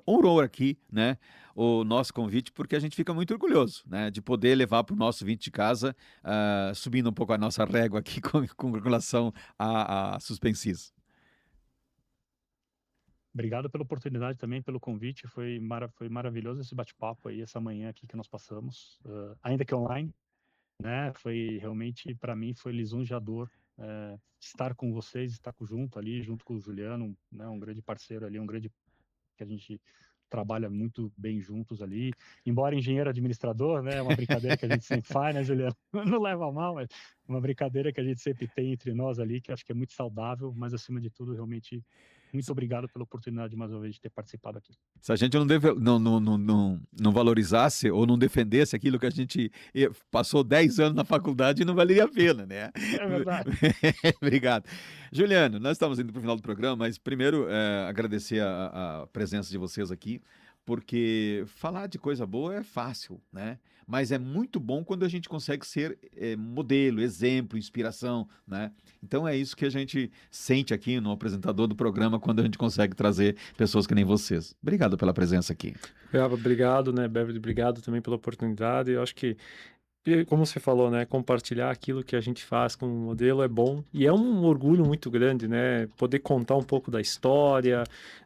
S1: honrou aqui, né, o nosso convite, porque a gente fica muito orgulhoso, né, de poder levar para o nosso vinte de casa, subindo um pouco a nossa régua aqui com relação a Suspensys.
S4: Obrigado pela oportunidade também, pelo convite, foi maravilhoso esse bate-papo aí, essa manhã aqui que nós passamos, ainda que online, né? Foi realmente, para mim, foi lisonjeador estar com vocês, estar junto ali, junto com o Juliano, né? Um grande parceiro ali, que a gente trabalha muito bem juntos ali. Embora engenheiro administrador, né? É uma brincadeira que a gente sempre faz, né, Juliano? Não leva a mal, mas uma brincadeira que a gente sempre tem entre nós ali, que acho que é muito saudável, mas acima de tudo, realmente, muito obrigado pela oportunidade mais uma vez de ter participado aqui.
S1: Se a gente não valorizasse ou não defendesse aquilo que a gente passou 10 anos na faculdade, não valeria a pena, né?
S4: É verdade.
S1: Obrigado. Juliano, nós estamos indo para o final do programa, mas primeiro agradecer a presença de vocês aqui, porque falar de coisa boa é fácil, né? Mas é muito bom quando a gente consegue ser modelo, exemplo, inspiração, né? Então é isso que a gente sente aqui no apresentador do programa quando a gente consegue trazer pessoas que nem vocês. Obrigado pela presença aqui.
S3: Obrigado, né, Beverly? Obrigado também pela oportunidade. Eu acho que, como você falou, né, compartilhar aquilo que a gente faz com o modelo é bom e é um orgulho muito grande, né, poder contar um pouco da história.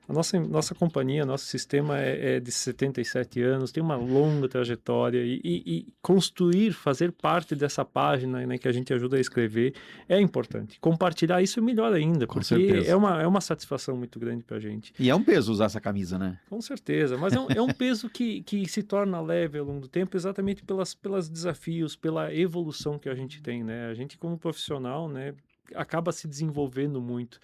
S3: A nossa companhia, nosso sistema é de 77 anos, tem uma longa trajetória e construir, fazer parte dessa página, né, que a gente ajuda a escrever é importante. Compartilhar isso é melhor ainda,
S1: Com
S3: porque
S1: certeza.
S3: é uma satisfação muito grande para a gente.
S1: E é um peso usar essa camisa, né?
S3: Com certeza, mas é um peso que se torna leve ao longo do tempo exatamente pelas desafios, pela evolução que a gente tem, né? A gente como profissional, né, acaba se desenvolvendo muito.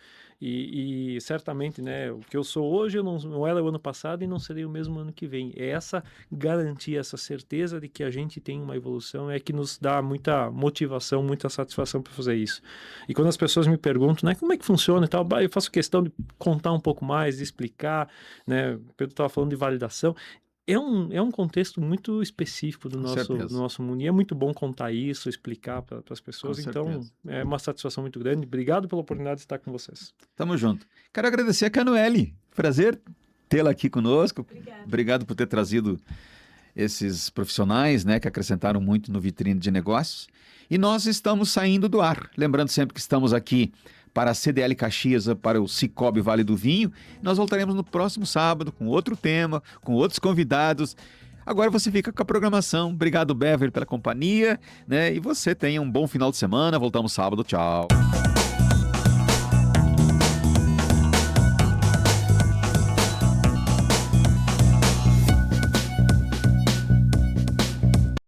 S3: E certamente, né, o que eu sou hoje, eu não era o ano passado e não serei o mesmo ano que vem. É essa garantia, essa certeza de que a gente tem uma evolução é que nos dá muita motivação, muita satisfação para fazer isso. E quando as pessoas me perguntam, né, como é que funciona e tal, eu faço questão de contar um pouco mais, de explicar, né, o Pedro estava falando de validação. É um contexto muito específico do nosso mundo, e é muito bom contar isso, explicar para as pessoas, então é uma satisfação muito grande. Obrigado pela oportunidade de estar com vocês.
S1: Tamo junto. Quero agradecer a Canuele, prazer tê-la aqui conosco. Obrigado por ter trazido esses profissionais, né, que acrescentaram muito no Vitrine de Negócios. E nós estamos saindo do ar. Lembrando sempre que estamos aqui para a CDL Caxias, para o Cicobi Vale do Vinho. Nós voltaremos no próximo sábado com outro tema, com outros convidados. Agora você fica com a programação. Obrigado, Beverly, pela companhia, né? E você tenha um bom final de semana. Voltamos sábado. Tchau.